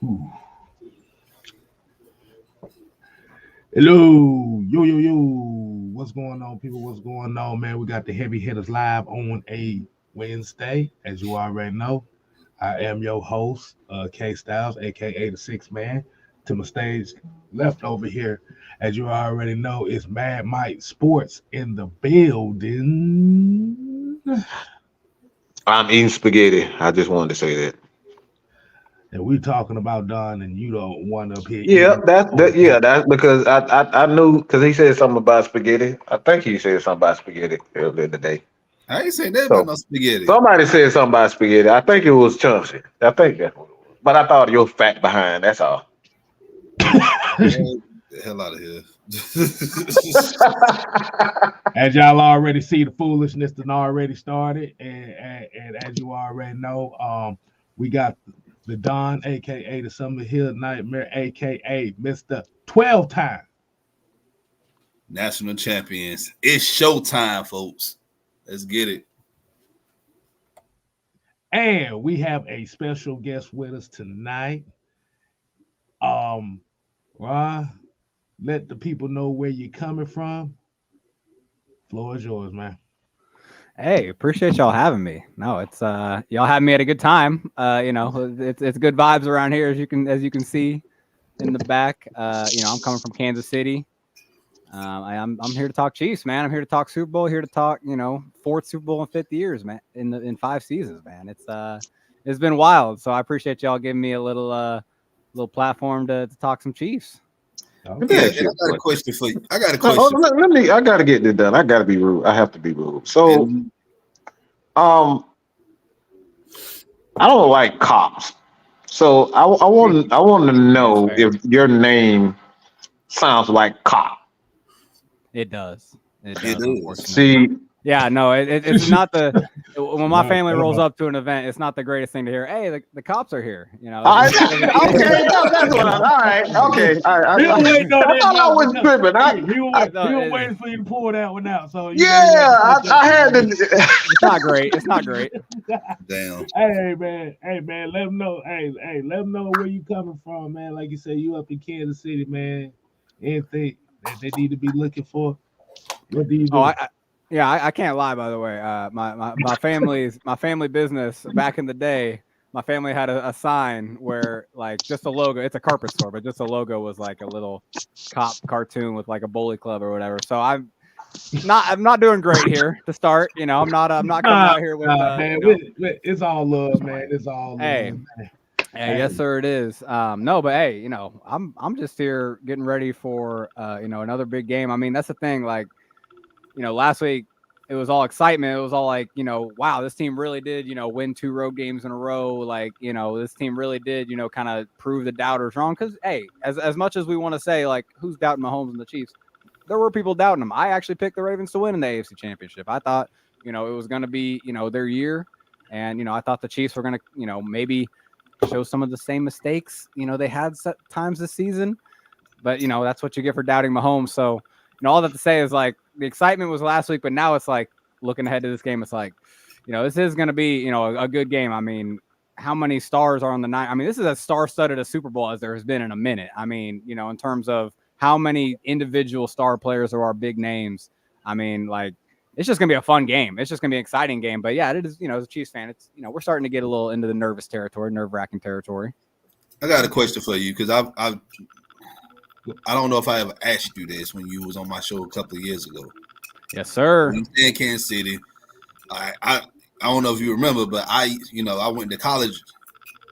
Ooh. Hello, yo. What's going on, people? What's going on, man? We got the heavy hitters live on a Wednesday, as you already know. I am your host, K Styles, aka the Six Man. To my stage left over here, as you already know, is Mad Mike Sports in the building. I'm eating spaghetti. I just wanted to say that. And we talking about Don, and you don't want up here Yeah, eating that's pork that. chop. Yeah, that's because I knew because he said something about spaghetti. I think he said something about spaghetti earlier today. I ain't saying that about So no spaghetti. somebody said something about spaghetti. I think it was Chauncey. I think that's what it was. But I thought you were fat behind. That's all. Man, the hell out of here. As y'all already see, the foolishness done already started, and as you already know, we got the Don, aka the Summer Hill Nightmare, aka Mister 12 Time, National champions. It's showtime, folks. Let's get it. and we have a special guest with us tonight. Um, Ra, let the people know where you're coming from. Floor is yours, man. Hey, appreciate y'all having me. No, it's y'all had me at a good time. It's good vibes around here as you can see in the back. I'm coming from Kansas City. I'm here to talk Chiefs, man. I'm here to talk Super Bowl. Here to talk, fourth Super Bowl in 50 years, man. In 5 seasons, man. It's been wild. So I appreciate y'all giving me a little platform to talk some Chiefs. Let me Yeah, ask and you I a got a question. question for you. I got a No, question. let me. I gotta get this done. I gotta be rude. I have to be rude. So, And um, I don't like cops. So I want to That's know fair. if your name sounds like cop. It does. It it does, is. unfortunately. See, Yeah, no, it's not the when my No, family rolls no. up to an event, it's not the greatest thing to hear. Hey, the cops are here. I, It doesn't. okay, that's what I. All right, okay. He was waiting on I that thought I one. was tripping. He No, was waiting for you to pull that one out. So you know you had to Yeah, set I had that. to. it's not great. It's not great. Damn. Hey man, let them know. Let them know where you coming from, man. Like you said, you up in Kansas City, man. Anything that they need to be looking for, what do you Oh, do? yeah, I can't lie. By the way, my family business back in the day. My family had a sign where like just a logo. It's a carpet store, but just a logo was like a little cop cartoon with like a bowling club or whatever. So I'm not doing great here to start. I'm not coming Nah, out here with man, it's all love, man. It's all hey. love. Hey, Hey, yes, sir, it is. No, but hey, I'm just here getting ready for another big game. I mean, that's the thing. Like, last week it was all excitement. It was all like, wow, this team really did, win 2 road games in a row. Like, this team really did, kind of prove the doubters wrong. Because hey, as much as we want to say like who's doubting Mahomes and the Chiefs, there were people doubting them. I actually picked the Ravens to win in the AFC Championship. I thought, it was going to be, their year, and I thought the Chiefs were going to, maybe show some of the same mistakes, they had times this season. But, that's what you get for doubting Mahomes. So, all that to say is like the excitement was last week, but now it's like looking ahead to this game. It's like, this is going to be, a good game. I mean, how many stars are on the night? I mean, this is as star-studded a Super Bowl as there has been in a minute. I mean, in terms of how many individual star players there are, big names. I mean, like, it's just gonna be a fun game. It's just gonna be an exciting game. But yeah, it is. As a Chiefs fan, it's we're starting to get a little into the nervous territory, nerve-wracking territory. I got a question for you because I don't know if I ever asked you this when you was on my show a couple of years ago. Yes, sir. When you stay in Kansas City, I don't know if you remember, but I went to college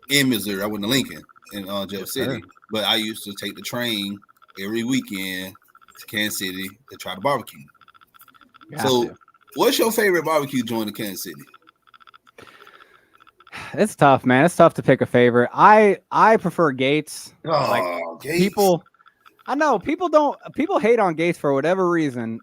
in Missouri. I went to Lincoln in Jeff City, but I used to take the train every weekend to Kansas City to try to barbecue. So, what's your favorite barbecue joint in Kansas City? It's tough, man. It's tough to pick a favorite. I prefer Gates. Like Gates. people, I know people hate on Gates for whatever reason.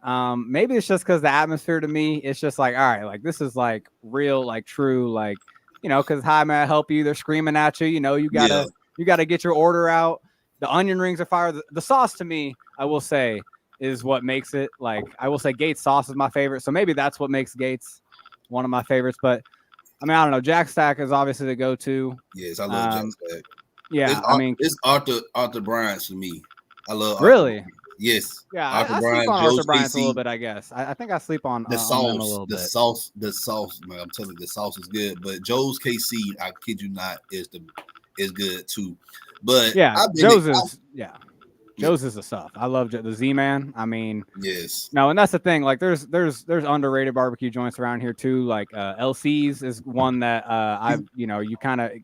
Maybe it's just because the atmosphere to me, it's just like, all right, like this is like real, like true, like because hi, may I help you? They're screaming at you. You gotta get your order out. The onion rings are fire. The sauce to me, I will say, is what makes it. Like I will say, Gates sauce is my favorite. So maybe that's what makes Gates one of my favorites. But I mean, I don't know. Jack Stack is obviously the go-to. Yes, I love Jack Stack. Yeah, I mean, it's Arthur Bryant's for me. I love really. Arthur. Yes. Yeah, Arthur I sleep Bryant, on Joe's Arthur Bryant's a KC. little bit, I guess. I think I sleep on The on them a sauce, little the bit. sauce, man. I'm telling you, the sauce is good. But Joe's KC, I kid you not, is good too. But Yeah, Joe's is the stuff. I love the Z-Man. I mean, yes. no, and that's the thing. Like, there's underrated barbecue joints around here too. Like LC's is one that you kind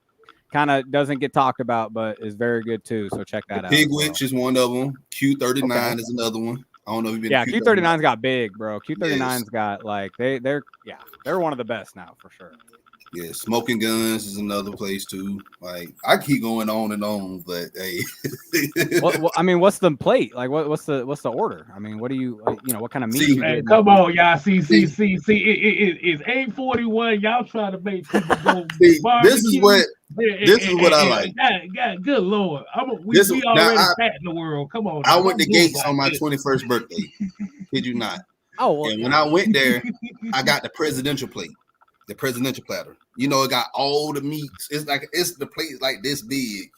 of doesn't get talked about, but is very good too. So check that out. Pig Witch is one of them. Q39 is another one. I don't know if you've been. Yeah, Q39's got big, bro. Q39's got like they're one of the best now for sure. Yeah, Smoking Guns is another place too. Like I keep going on and on, but hey, I mean, what's the plate? Like, what's the order? I mean, what do you what kind of meat? See, you Hey, getting? come on, y'all. See. It's 8:41. Y'all trying to make people go this is what I like. God, good Lord. We already fat in the world. Come on. I went to Gates on my 21st birthday. Kid you not. Oh, well, and when I went there, I got the presidential plate, the presidential platter. You know, it got all the meats. It's the plate like this big.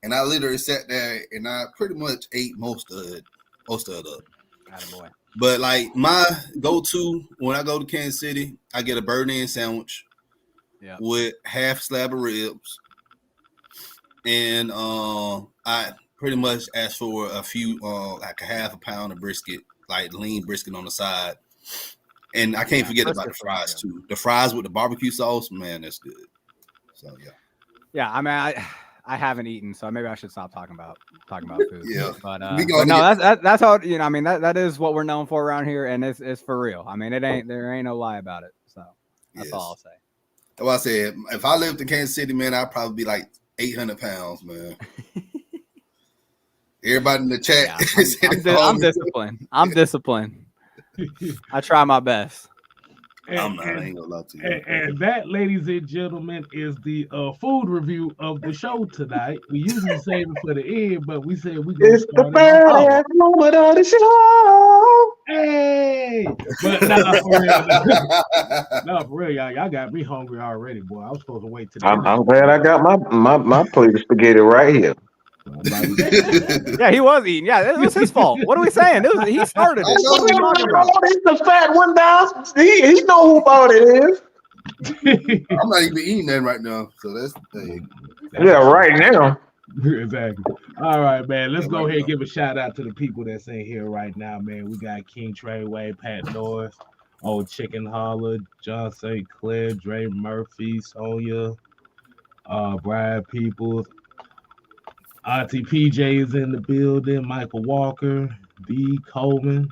And I literally sat there and I pretty much ate most of it up. Attaboy. But like my go-to when I go to Kansas City, I get a burnt-end sandwich with half slab of ribs. And I pretty much ask for a few like a half a pound of brisket, like lean brisket on the side. And I can't forget about the fries too. The fries with the barbecue sauce, man, that's good. So yeah. I mean, I haven't eaten, so maybe I should stop talking about food. Yeah, but no, that's how I mean that is what we're known for around here, and it's for real. I mean, there ain't no lie about it. So that's all I'll say. That's what I said. If I lived in Kansas City, man, I'd probably be like 800 pounds, man. Everybody in the chat, I'm disciplined. I'm disciplined. I try my best. I ain't gonna lie to you. And that, ladies and gentlemen, is the food review of the show tonight. We usually save it for the end, but we said we gonna start the best moment of the show. Hey, but for real, y'all got me hungry already, boy. I was supposed to wait today. I'm glad I got my plate of spaghetti right here. Yeah, he was eating. Yeah, it was his fault. What are we saying? He started it. What are we talking about? It's the fat one down. He know who bought it is. I'm not even eating that right now, so that's right now. Exactly. All right, man. Let's go ahead and give a shout out to the people that's in here right now, man. We got King Treyway, Pat Norris, Old Chicken Holler, John St. Clair, Dre Murphy, Sonia, Brad Peoples. Auntie PJ is in the building. Michael Walker, D. Coleman,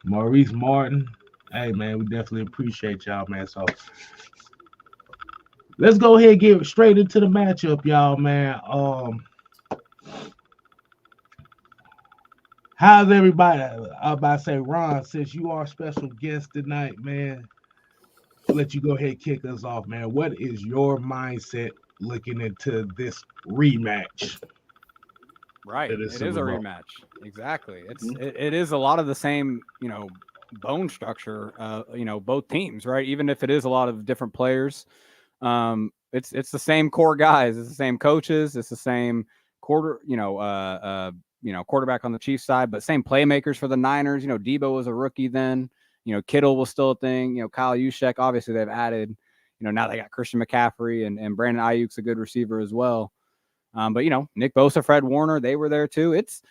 Maurice Martin. Hey, man, we definitely appreciate y'all, man. So let's go ahead and get straight into the matchup, y'all, man. How's everybody? I'm about to say, Ron, since you are a special guest tonight, man, I'll let you go ahead and kick us off, man. What is your mindset looking into this rematch? Right, it is a rematch. Exactly. It is a lot of the same, bone structure. Both teams, right? Even if it is a lot of different players, it's the same core guys. It's the same coaches. It's the same quarterback on the Chiefs side, but same playmakers for the Niners. Debo was a rookie then. Kittle was still a thing. Kyle Juszczyk. Obviously, they've added. Now they got Christian McCaffrey and Brandon Ayuk's a good receiver as well. But Nick Bosa, Fred Warner, they were there too. It's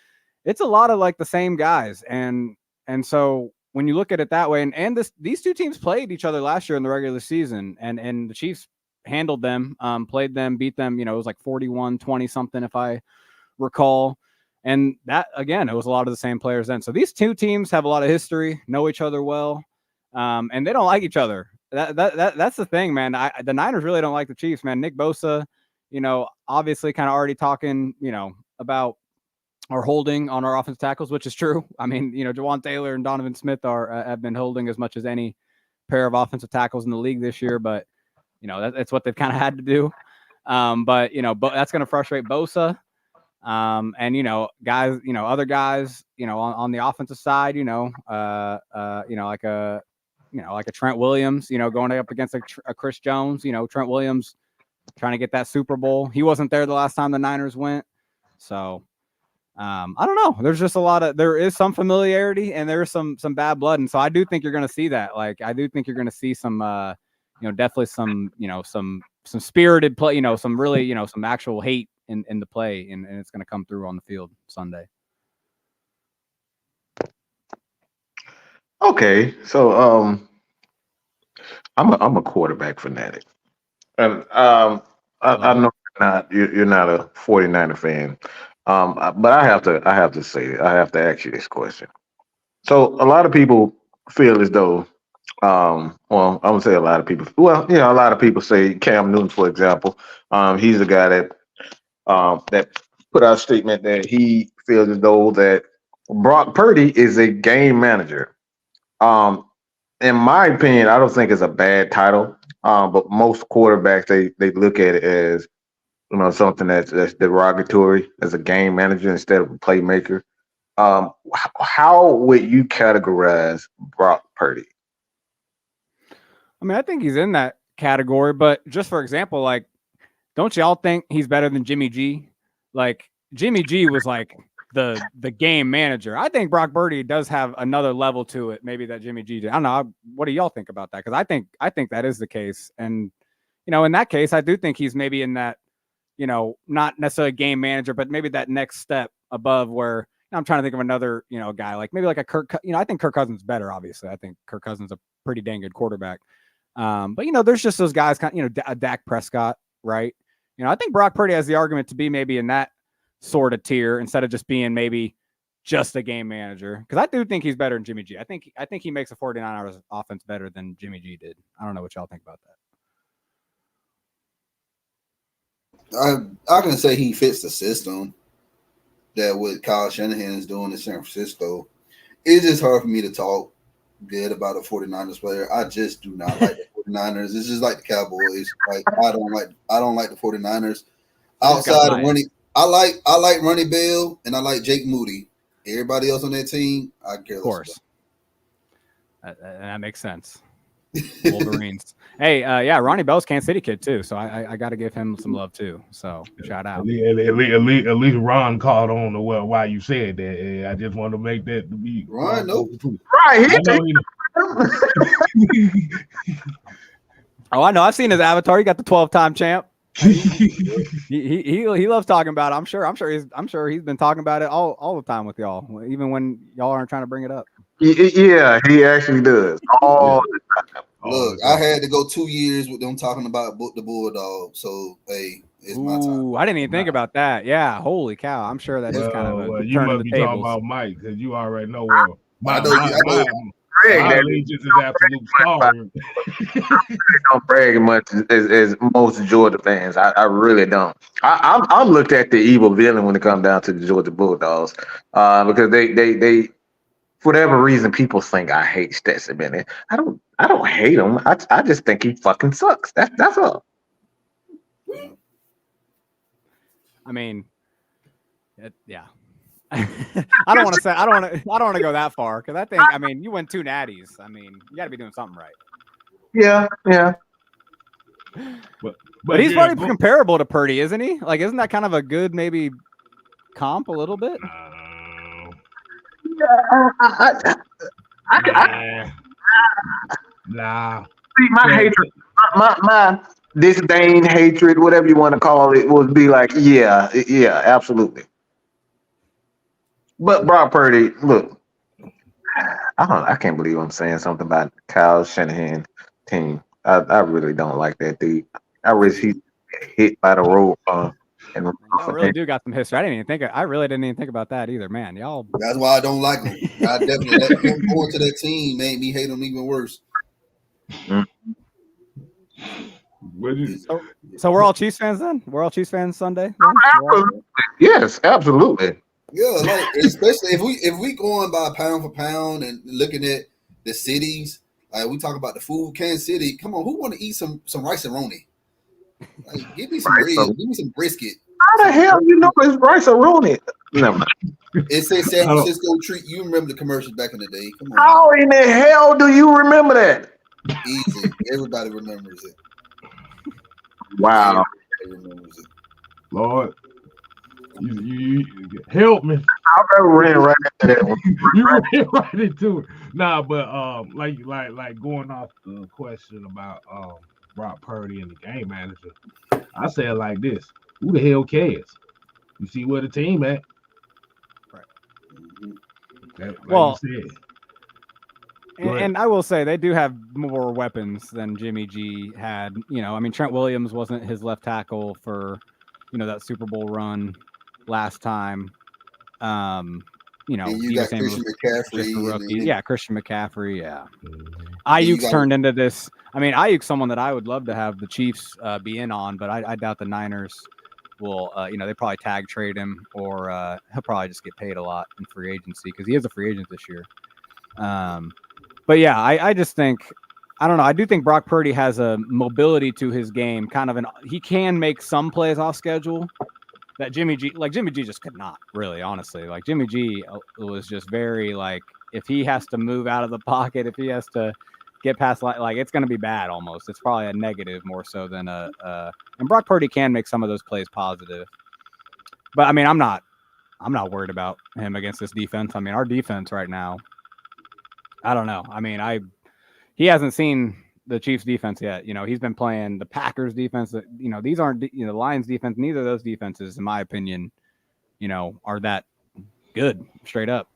a lot of like the same guys. And so when you look at it that way, and these two teams played each other last year in the regular season, and the Chiefs handled them, played them, beat them. It was like 41-20 something, if I recall. And that, again, it was a lot of the same players then. So these two teams have a lot of history, know each other well, and they don't like each other. That's the thing, man. The Niners really don't like the Chiefs, man. Nick Bosa, obviously kind of already talking, about our holding on our offensive tackles, which is true. I mean, Jawan Taylor and Donovan Smith have been holding as much as any pair of offensive tackles in the league this year, but that's what they've kind of had to do. But that's going to frustrate Bosa. And guys, other guys, on the offensive side, like a Trent Williams, going up against a Chris Jones. Trent Williams trying to get that Super Bowl. He wasn't there the last time the Niners went. So I don't know. There's just there is some familiarity and there's some bad blood. And so I do think you're going to see that. Like, I do think you're going to see some, definitely some spirited play, some really, some actual hate in the play. And it's going to come through on the field Sunday. Okay. So, I'm a quarterback fanatic. And, I know you're not a 49er fan. But I have to ask you this question. So a lot of people feel as though, well, I'm gonna say a lot of people. Well, a lot of people say Cam Newton, for example. He's the guy that put out a statement that he feels as though that Brock Purdy is a game manager. In my opinion, I don't think it's a bad title. But most quarterbacks they look at it as something that's derogatory as a game manager instead of a playmaker. How would you categorize Brock Purdy? I mean, I think he's in that category, but just for example, like, don't y'all think he's better than Jimmy G? Like, Jimmy G was like the game manager. I think Brock Purdy does have another level to it, maybe that Jimmy G did. I don't know. What do y'all think about that? Because I think that is the case. And, in that case, I do think he's maybe in that, not necessarily a game manager, but maybe that next step above where I'm trying to think of another, guy like maybe like a Kirk. I think Kirk Cousins is better. Obviously, I think Kirk Cousins is a pretty dang good quarterback. But there's just those guys, a Dak Prescott, right? I think Brock Purdy has the argument to be maybe in that sort of tier instead of just being maybe just a game manager. Because I do think he's better than Jimmy G. I think he makes a 49ers offense better than Jimmy G did. I don't know what y'all think about that. I can say he fits the system that what Kyle Shanahan is doing in San Francisco. It's just hard for me to talk good about a 49ers player. I just do not like the 49ers. It's just like the Cowboys. Like, I don't like the 49ers. Outside of running, I like Ronnie Bell and I like Jake Moody. Everybody else on that team, I care less. Of course. That makes sense. Wolverines. Hey, Ronnie Bell's Kansas City kid too, so I got to give him some love too. So shout out. At least Ron called on the why you said that. I just want to make that to be Ron. Nope. Right. I know. I've seen his avatar. He got the 12-time champ. he loves talking about it. I'm sure he's been talking about it all the time with y'all, even when y'all aren't trying to bring it up. Yeah, he actually does. All the time. Look, I had to go 2 years with them talking about the Bulldog. So, hey, it's my time. I didn't even think about that. Yeah, holy cow. I'm sure that is kind of a you turn must of the be tables. talking about Mike because you already know my allegiance is absolute star. I don't brag much as most Georgia fans. I really don't. I'm looked at the evil villain when it comes down to the Georgia Bulldogs because they for whatever reason people think I hate Stetson Bennett. I don't hate him. I just think he fucking sucks. That's all. I mean, yeah. I don't want to go that far because I mean, you win 2 natties. I mean, you got to be doing something right. Yeah. But he's probably comparable to Purdy, isn't he? Like, isn't that kind of a good maybe comp a little bit? Nah. See, my hatred, my disdain, hatred, whatever you want to call it, would be like, yeah, absolutely. But Brock Purdy, look, I can't believe I'm saying something about Kyle Shanahan team. I really don't like that dude. I wish he hit by the rope. And I really do got some history. I really didn't even think about that either, man. Y'all. That's why I don't like him. I definitely going to that team made me hate him even worse. So we're all Chiefs fans then? We're all Chiefs fans Sunday? Absolutely. Yes, absolutely. Yeah, like especially if we going by pound for pound and looking at the cities, like we talk about the food, Kansas City. Come on, who want to eat some rice and roni? Like, give me some bread, give me some brisket. How the hell you know it's rice or roni? Never mind. It says San Francisco treat. You remember the commercials back in the day? Come on. How in the hell do you remember that? Easy. Everybody remembers it. Wow. Everybody remembers it. Lord, you help me. I ran right into that one. You ran right into it. Nah, but like going off the question about Brock Purdy and the game manager, I say it like this: who the hell cares? You see where the team at? Right. Like Well, you said. and I will say they do have more weapons than Jimmy G had. You know, I mean, Trent Williams wasn't his left tackle for, you know, that Super Bowl run last time. You know, And you Deebo got Samuel Christian was McCaffrey. just a rookie. And Yeah, Christian McCaffrey. Yeah. you Ayuk's got- turned into this. I mean, Ayuk's someone that I would love to have the Chiefs be in on, but I doubt the Niners will. You know, they probably tag trade him, or he'll probably just get paid a lot in free agency because he is a free agent this year. But yeah, I just think, I don't know. I do think Brock Purdy has a mobility to his game, kind of he can make some plays off schedule that Jimmy G just could not, really, honestly. Like Jimmy G was just very like, if he has to move out of the pocket, if he has to get past, like it's going to be bad almost. It's probably a negative more so than and Brock Purdy can make some of those plays positive. But I mean, I'm not worried about him against this defense. I mean, our defense right now, I don't know. I mean, he hasn't seen the Chiefs defense yet. You know, he's been playing the Packers defense. You know, these aren't, you know, the Lions defense. Neither of those defenses, in my opinion, you know, are that good straight up.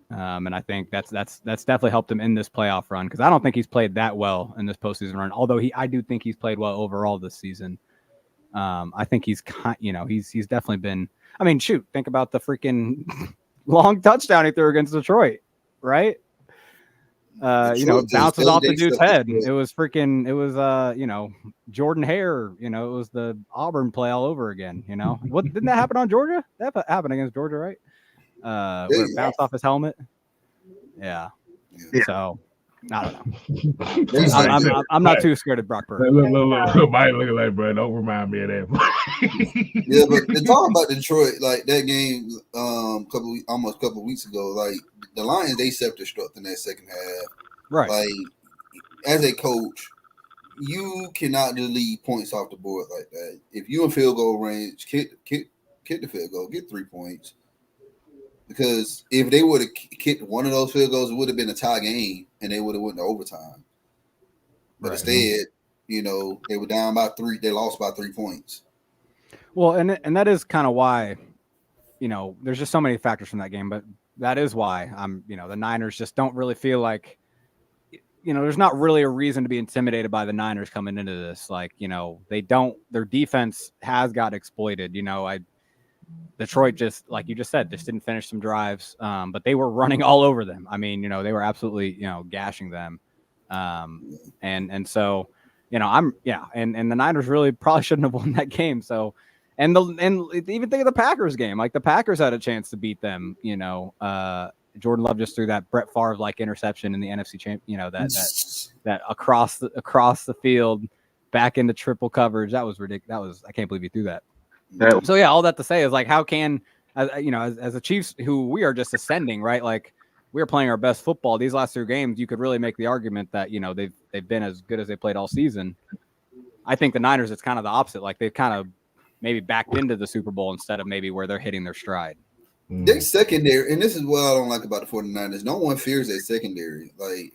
And I think that's definitely helped him in this playoff run, because I don't think he's played that well in this postseason run. Although I do think he's played well overall this season. I think he's definitely been. I mean, shoot, think about the freaking long touchdown he threw against Detroit, right? You know, it bounces off the dude's head. It was you know, Jordan Hare, you know, it was the Auburn play all over again, you know. What didn't that happen on Georgia? That happened against Georgia, right? Where it bounced off his helmet. Yeah. So I don't know. I'm not too scared of Brock Purdy. Look, Mike looking like, bro, don't remind me of that. Yeah, but the talk about Detroit, like that game, almost a couple weeks ago, like the Lions, they self-destruct in that second half. Right. Like as a coach, you cannot just leave points off the board like that. If you in field goal range, kick the field goal, get 3 points. Because if they would have kicked one of those field goals, it would have been a tie game, and they would have went to overtime. But instead, you know, they were down by 3. They lost by 3 points. Well, and that is kind of why, you know, there's just so many factors from that game, but that is why you know, the Niners just don't really feel like, you know, there's not really a reason to be intimidated by the Niners coming into this. Like, you know, their defense has got exploited. You know, Detroit just, like you just said, just didn't finish some drives, but they were running all over them. I mean, you know, they were absolutely, you know, gashing them. And so, you know, and the Niners really probably shouldn't have won that game. So, and even think of the Packers game, like the Packers had a chance to beat them, you know. Jordan Love just threw that Brett Favre like interception in the NFC champ, you know, that across the field back into triple coverage. That was ridiculous. I can't believe he threw that. So yeah, all that to say is, like, how can, you know, as a Chiefs, who we are just ascending, right? Like, we're playing our best football these last 2 games. You could really make the argument that, you know, they've been as good as they played all season. I think the Niners, it's kind of the opposite. Like, they've kind of maybe backed into the Super Bowl instead of maybe where they're hitting their stride. They secondary, and this is what I don't like about the 49ers. No one fears their secondary. Like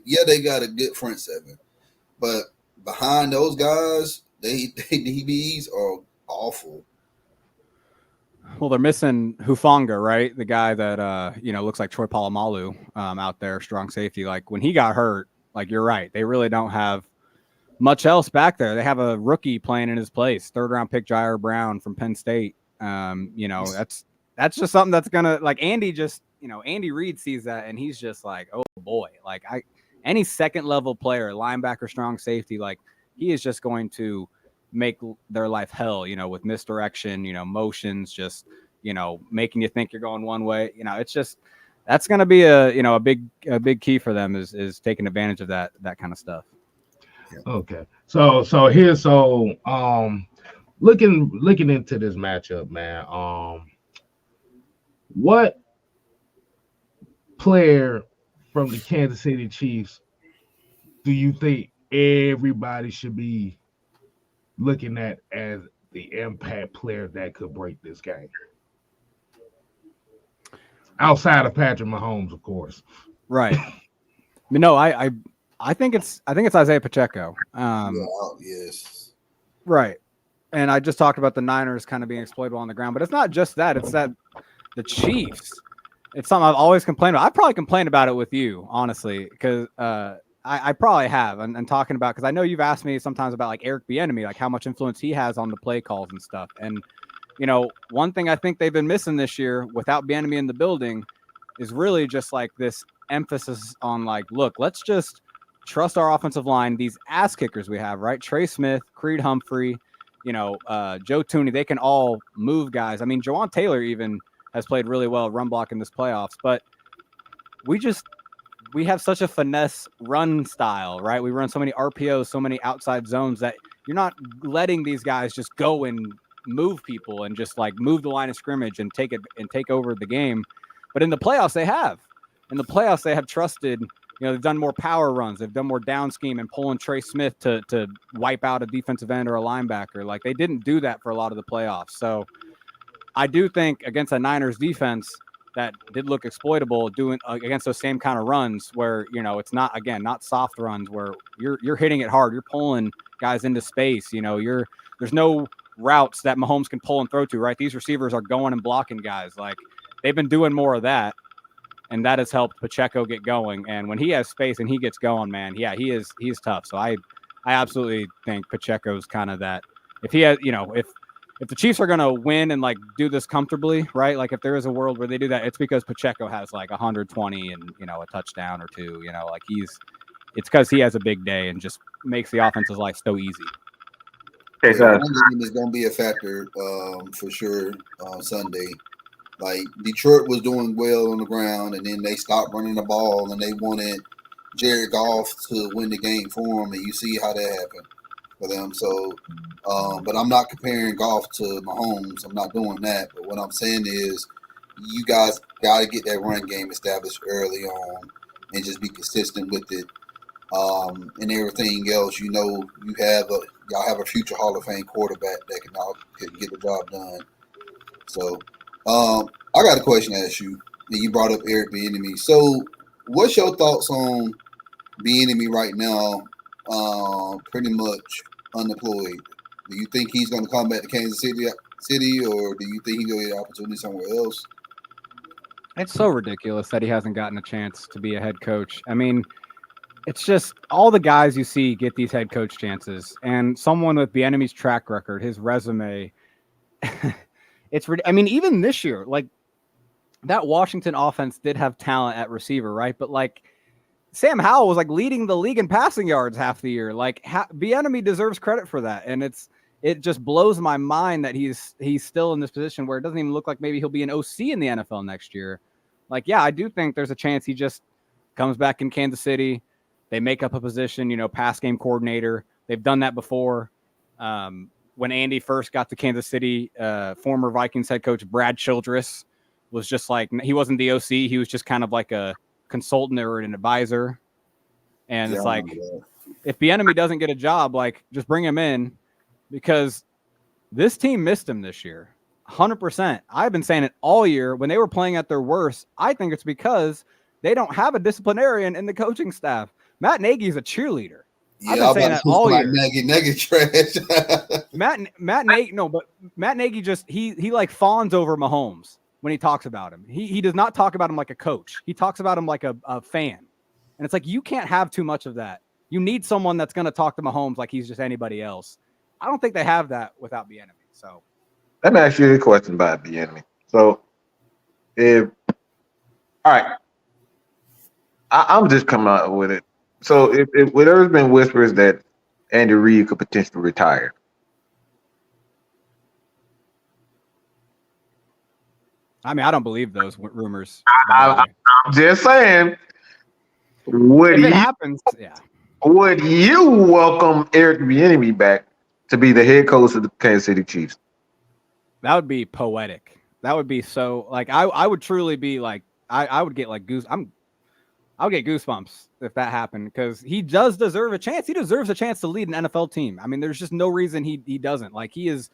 yeah, they got a good front seven, but behind those guys, they DBs are awful. Well, they're missing Hufanga, right? The guy that you know, looks like Troy Polamalu out there, strong safety. Like, when he got hurt, like, you're right, they really don't have much else back there. They have a rookie playing in his place, 3rd round pick Jair Brown from Penn State. You know, that's just something that's gonna, like, Andy Reid sees that and he's just like, oh boy, like, any second level player, linebacker, strong safety, like, he is just going to make their life hell, you know, with misdirection, you know, motions, just, you know, making you think you're going one way. You know, it's just, that's going to be a big key for them is taking advantage of that kind of stuff. Okay. So looking into this matchup, man, what player from the Kansas City Chiefs do you think everybody should be looking at as the impact players that could break this game? Outside of Patrick Mahomes, of course. Right. No, I think it's Isaiah Pacheco. Yes. Right. And I just talked about the Niners kind of being exploitable on the ground, but it's not just that. It's that the Chiefs. It's something I've always complained about. I probably complained about it with you, honestly, because I probably have. And talking about, because I know you've asked me sometimes about like Eric Bieniemy, like how much influence he has on the play calls and stuff. And, you know, one thing I think they've been missing this year without Bieniemy in the building is really just like this emphasis on like, look, let's just trust our offensive line. These ass kickers we have, right? Trey Smith, Creed Humphrey, you know, Joe Tooney, they can all move guys. I mean, Jawan Taylor even has played really well run block in this playoffs, but we have such a finesse run style, right? We run so many RPOs, so many outside zones that you're not letting these guys just go and move people and just like move the line of scrimmage and take over the game. But in the playoffs, they have. In the playoffs, they have trusted, you know, they've done more power runs. They've done more down scheme and pulling Trey Smith to wipe out a defensive end or a linebacker. Like, they didn't do that for a lot of the playoffs. So I do think against a Niners defense that did look exploitable doing against those same kind of runs where, you know, it's not, again, not soft runs where you're hitting it hard. You're pulling guys into space. You know, there's no routes that Mahomes can pull and throw to, right? These receivers are going and blocking guys. Like, they've been doing more of that. And that has helped Pacheco get going. And when he has space and he gets going, man, yeah, he's tough. So I absolutely think Pacheco's kind of that. If he has, you know, if the Chiefs are going to win and like do this comfortably, right? Like if there is a world where they do that, it's because Pacheco has like 120 and, you know, a touchdown or two, you know, like it's because he has a big day and just makes the offense's life so easy. Okay, so is going to be a factor for sure on Sunday. Like, Detroit was doing well on the ground, and then they stopped running the ball, and they wanted Jared Goff to win the game for them, and you see how that happened for them. So, but I'm not comparing Goff to Mahomes. I'm not doing that. But what I'm saying is you guys got to get that run game established early on and just be consistent with it. And everything else, you know, y'all have a future Hall of Fame quarterback that can get the job done. So, I got a question to ask you. You brought up Eric Bieniemy. So, what's your thoughts on Bieniemy right now? Pretty much unemployed. Do you think he's going to come back to Kansas City, or do you think he's going to get an opportunity somewhere else? It's so ridiculous that he hasn't gotten a chance to be a head coach. I mean, it's just all the guys you see get these head coach chances, and someone with Bieniemy's track record, his resume. I mean, even this year, like that Washington offense did have talent at receiver, right? But like Sam Howell was like leading the league in passing yards half the year. Like Bieniemy deserves credit for that, and it just blows my mind that he's still in this position where it doesn't even look like maybe he'll be an OC in the NFL next year. Like, yeah, I do think there's a chance he just comes back in Kansas City. They make up a position, you know, pass game coordinator. They've done that before. When Andy first got to Kansas City, former Vikings head coach Brad Childress was just like, he wasn't the OC. He was just kind of like a consultant or an advisor. And it's like, if Bieniemy doesn't get a job, like just bring him in, because this team missed him this year. 100%. I've been saying it all year when they were playing at their worst. I think it's because they don't have a disciplinarian in the coaching staff. Matt Nagy is a cheerleader. Yeah, I've been saying that all year. Nagy trash. Matt Nagy, no, but Matt Nagy just he like fawns over Mahomes when he talks about him. He does not talk about him like a coach. He talks about him like a fan. And it's like, you can't have too much of that. You need someone that's going to talk to Mahomes like he's just anybody else. I don't think they have that without Bieniemy. So let me ask you a question about Bieniemy. So, all right, I'm just coming out with it. So, if there's been whispers that Andy Reid could potentially retire, I mean, I don't believe those rumors. I'm just saying. If it happens, yeah. Would you welcome Eric Bieniemy back to be the head coach of the Kansas City Chiefs? That would be poetic. That would be so, like, I would truly be like, I would get like goose. I'm I'll get goosebumps if that happened because he does deserve a chance. He deserves a chance to lead an NFL team. I mean, there's just no reason he doesn't. Like he is,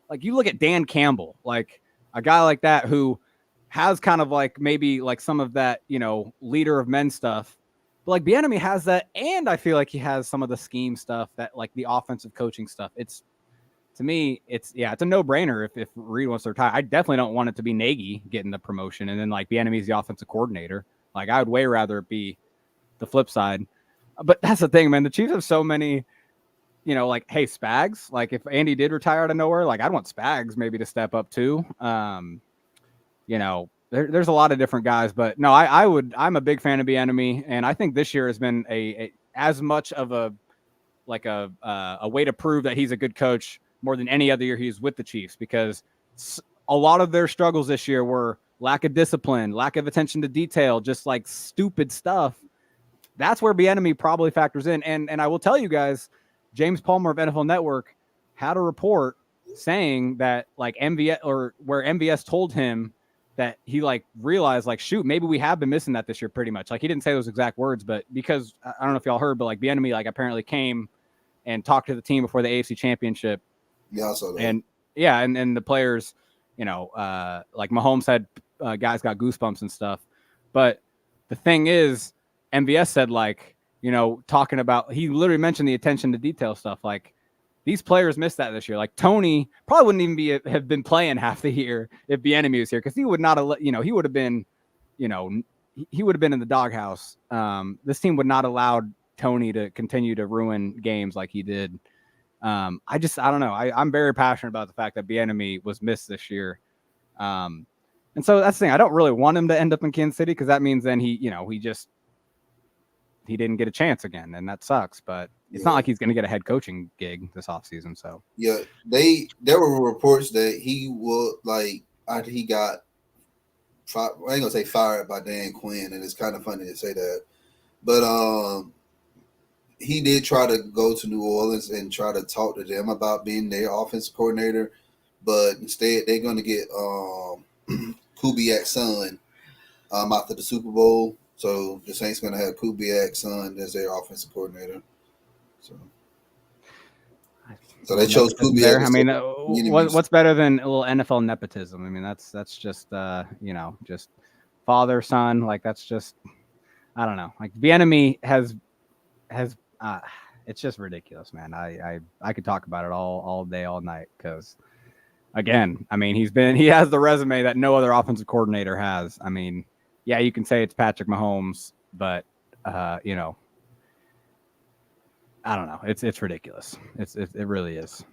like you look at Dan Campbell, like a guy like that who has kind of like maybe like some of that, you know, leader of men stuff. But like Bieniemy has that, and I feel like he has some of the scheme stuff that like the offensive coaching stuff. It's to me, it's a no-brainer if Reed wants to retire. I definitely don't want it to be Nagy getting the promotion and then like Bieniemy's the offensive coordinator. Like I would way rather it be the flip side. But that's the thing, man. The Chiefs have so many, you know, like, hey, Spags, like if Andy did retire out of nowhere, like I'd want Spags maybe to step up too. You know, there's a lot of different guys, but no, I'm a big fan of Bieniemy, and I think this year has been a as much of a way to prove that he's a good coach more than any other year he's with the Chiefs, because a lot of their struggles this year were lack of discipline, lack of attention to detail, just like stupid stuff. That's where Bieniemy probably factors in. And I will tell you guys, James Palmer of NFL Network had a report saying that like MVS, or where MVS told him that he like realized like, shoot, maybe we have been missing that this year pretty much. Like he didn't say those exact words, but because I don't know if y'all heard, but like Bieniemy like apparently came and talked to the team before the AFC Championship. Yeah, I saw that. And the players, you know, like Mahomes had guys got goosebumps and stuff. But the thing is, MVS said like, you know, talking about, he literally mentioned the attention to detail stuff. Like these players missed that this year. Like Tony probably wouldn't even have been playing half the year if Bieniemy was here, because he would not have, you know, he would have been, you know, he would have been in the doghouse. This team would not allow Tony to continue to ruin games like he did. I don't know. I'm very passionate about the fact that Bieniemy was missed this year. And so that's the thing. I don't really want him to end up in Kansas City, because that means then he didn't get a chance again, and that sucks. But it's not like he's going to get a head coaching gig this offseason. So yeah, there were reports that he would like after he got fired, I ain't gonna say fired by Dan Quinn, and it's kind of funny to say that, but he did try to go to New Orleans and try to talk to them about being their offensive coordinator, but instead they're going to get Kubiak's son after the Super Bowl. So the Saints going to have Kubiak's son as their offensive coordinator. So they chose Kubiak. I mean, what's better than a little NFL nepotism? I mean, that's just you know, just father son. Like that's just, I don't know. Like Bieniemy has it's just ridiculous, man. I could talk about it all day, all night, because again, I mean, he has the resume that no other offensive coordinator has. I mean, yeah, you can say it's Patrick Mahomes, but you know, I don't know. It's ridiculous. It really is.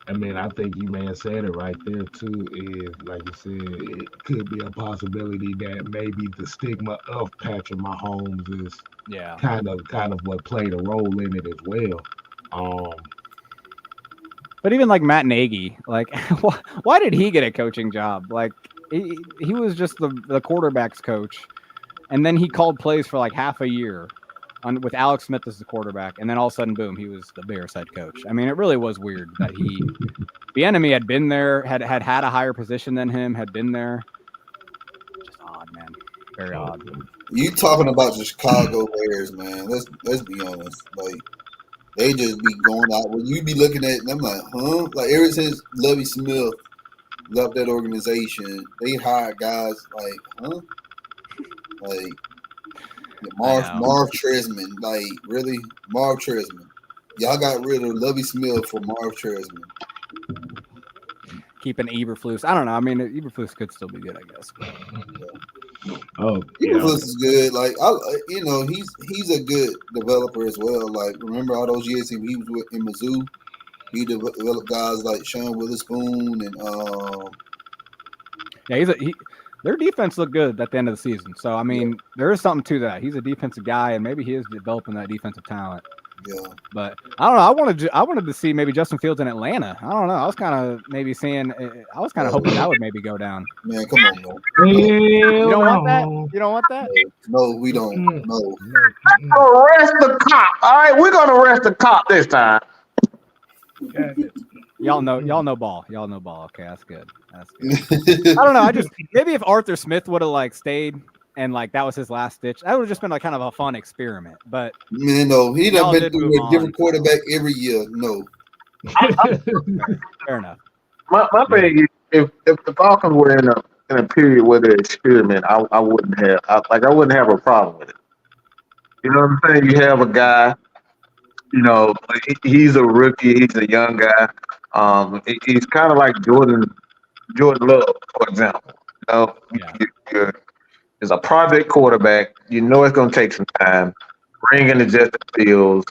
I mean, I think you may have said it right there too. Is like you said, it could be a possibility that maybe the stigma of Patrick Mahomes is kind of what played a role in it as well. But even like Matt Nagy, like why did he get a coaching job? Like he was just the quarterback's coach, and then he called plays for like half a year with Alex Smith as the quarterback, and then all of a sudden, boom, he was the Bears head coach. I mean, it really was weird that Bieniemy had been there, had a higher position than him, had been there. Just odd, man. Very odd. You talking about the Chicago Bears, man? Let's be honest. Like they just be going out. When you be looking at, I'm like, huh? Like ever since Lovie Smith left that organization, they hired guys like, huh? Like. Marv Tresman, like really, Marv Tresman. Y'all got rid of Lovie Smith for Marv Tresman. Keeping Eberflus. I don't know. I mean, Eberflus could still be good, I guess. Eberflus is good. Like he's a good developer as well. Like remember all those years he was in Mizzou, he developed guys like Sean Witherspoon and Their defense looked good at the end of the season. So, I mean, there is something to that. He's a defensive guy, and maybe he is developing that defensive talent. Yeah. But I don't know. I wanted to see maybe Justin Fields in Atlanta. I don't know. I was kind of hoping that would maybe go down. Man, come on, man. You don't want that? You don't want that? No, we don't. No. I'm gonna arrest the cop. All right, we're gonna arrest the cop this time. Y'all know ball. Y'all know ball. Okay, that's good. I don't know. Maybe if Arthur Smith would have like stayed and like that was his last ditch. That would have just been like kind of a fun experiment. But Man, no, he done y'all been did through move a different on. quarterback every year. No, Fair enough. My thing is, if the Falcons were in a period where they experiment, I wouldn't have I wouldn't have a problem with it. You know what I'm saying? You have a guy, he's a rookie, he's a young guy. He's kind of like Jordan Love, for example. You know, Yeah. is a project quarterback. You know it's going to take some time. Bring in the Justin Fields.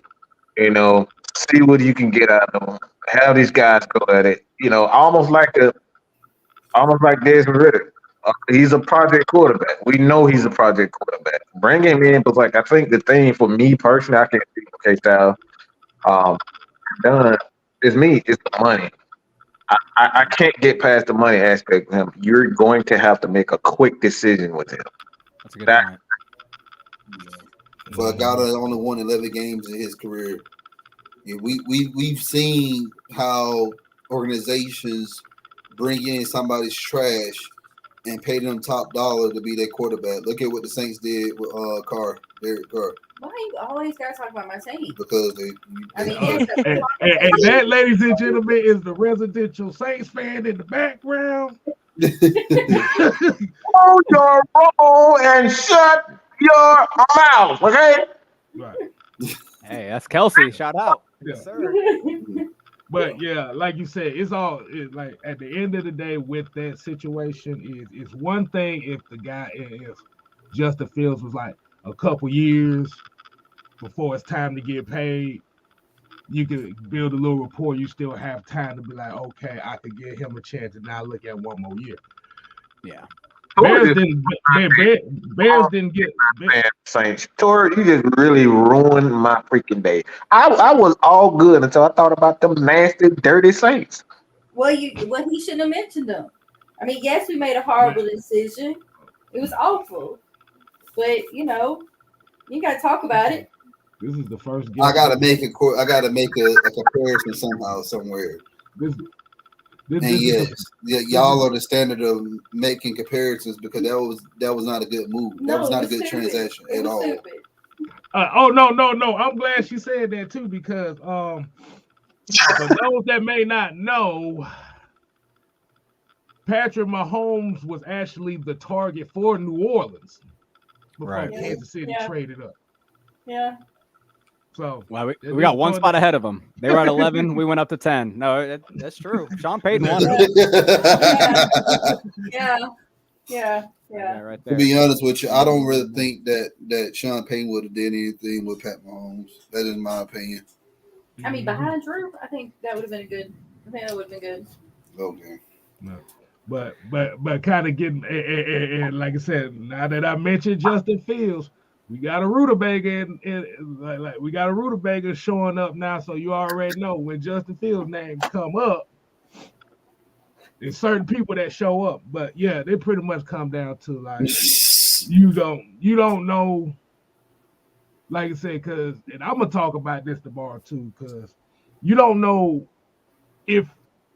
See what you can get out of them. Have these guys go at it. Almost like Desmond Ritter. He's a project quarterback. We know he's a project quarterback. Bring him in, but I think the thing for me personally, I can't speak for K-Style. Done is me. It's the money. I can't get past the money aspect of him. You're going to have to make a quick decision with him. That's a good point. for a guy that only won 11 games in his career. Yeah, we've seen how organizations bring in somebody's trash and pay them top dollar to be their quarterback. Look at what the Saints did with Derek Carr. Why you always gotta talk about my Saints? Because I mean, and that, ladies and gentlemen, is the residential Saints fan in the background. Hold your roll and shut your mouth, okay? Right. Hey, that's Kelsey. Shout out. Yeah. Yes, sir. But yeah, like you said, it's like at the end of the day with that situation, it's one thing if Justin Fields was like a couple years before it's time to get paid, you could build a little rapport. You still have time to be like, okay, I could give him a chance and now look at one more year. Yeah. Bears didn't get. Saints. Tori, you just really ruined my freaking day. I was all good until I thought about them nasty, dirty Saints. Well, he shouldn't have mentioned them. I mean, yes, we made a horrible decision. It was awful, but you gotta talk about it. This is the first game. I gotta make a comparison somehow, somewhere. Y'all are the standard of making comparisons because that was not a good move. That was not a good transaction at all. No. I'm glad she said that too because for those that may not know, Patrick Mahomes was actually the target for New Orleans before Kansas City traded up. Yeah. So well, we got one spot ahead of them. They were at 11. We went up to 10. No, that's true. Sean Payton won. Yeah. Right there. To be honest with you, I don't really think that Sean Payton would have did anything with Pat Mahomes. That is my opinion. I mean, behind Drew, I think that would have been good. Okay. No. But kind of getting and like I said, now that I mentioned Justin Fields, we got a rutabaga and we got a rutabaga showing up now, so you already know when Justin Fields' name come up, there's certain people that show up. But yeah, they pretty much come down to like you don't know, like I said, and I'm gonna talk about this tomorrow too, because you don't know if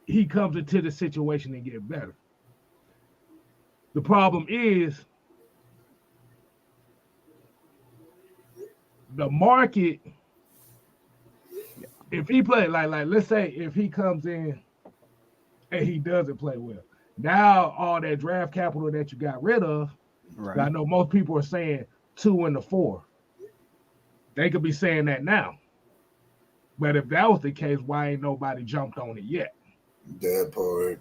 he comes into the situation and get better. The problem is the market. If he play like let's say if he comes in and he doesn't play well, now all that draft capital that you got rid of, right. I know most people are saying 2 and 4. They could be saying that now, but if that was the case, why ain't nobody jumped on it yet? That part.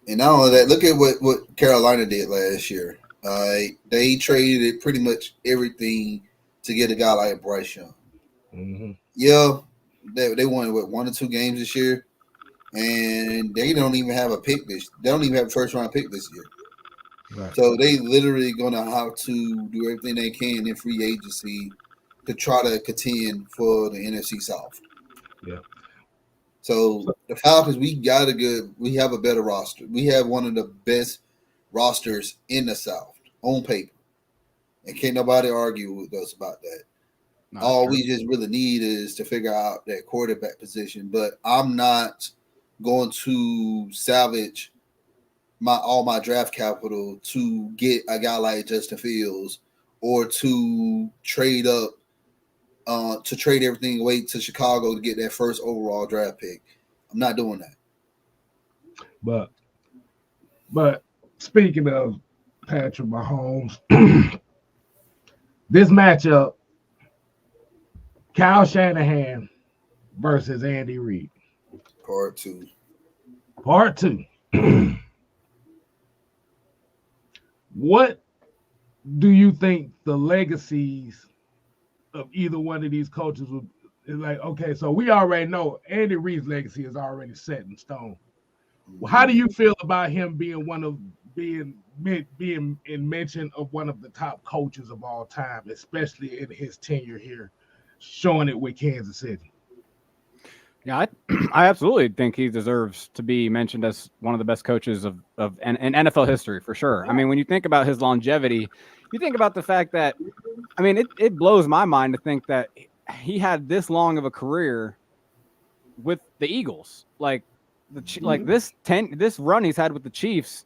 And not only that, look at what Carolina did last year. They traded pretty much everything to get a guy like Bryce Young. Mm-hmm. Yeah, they won 1 or 2 games this year, and they don't even have a pick this. They don't even have a first-round pick this year. Right. So they literally gonna have to do everything they can in free agency to try to contend for the NFC South. Yeah. So the Falcons, we have a better roster. We have one of the best rosters in the South on paper, and can't nobody argue with us about that. All we just really need is to figure out that quarterback position. But I'm not going to salvage all my draft capital to get a guy like Justin Fields or to trade up to trade everything away to Chicago to get that first overall draft pick. I'm not doing that. But speaking of Patrick Mahomes, this matchup, Kyle Shanahan versus Andy Reid. Part two. What do you think the legacies of either one of these coaches would is like? Okay, so we already know Andy Reid's legacy is already set in stone. Well, how do you feel about him being being in mention of one of the top coaches of all time, especially in his tenure here, showing it with Kansas City? Yeah, I absolutely think he deserves to be mentioned as one of the best coaches in NFL history, for sure. I mean, when you think about his longevity, you think about the fact that, I mean, it blows my mind to think that he had this long of a career with the Eagles. Like this run he's had with the Chiefs,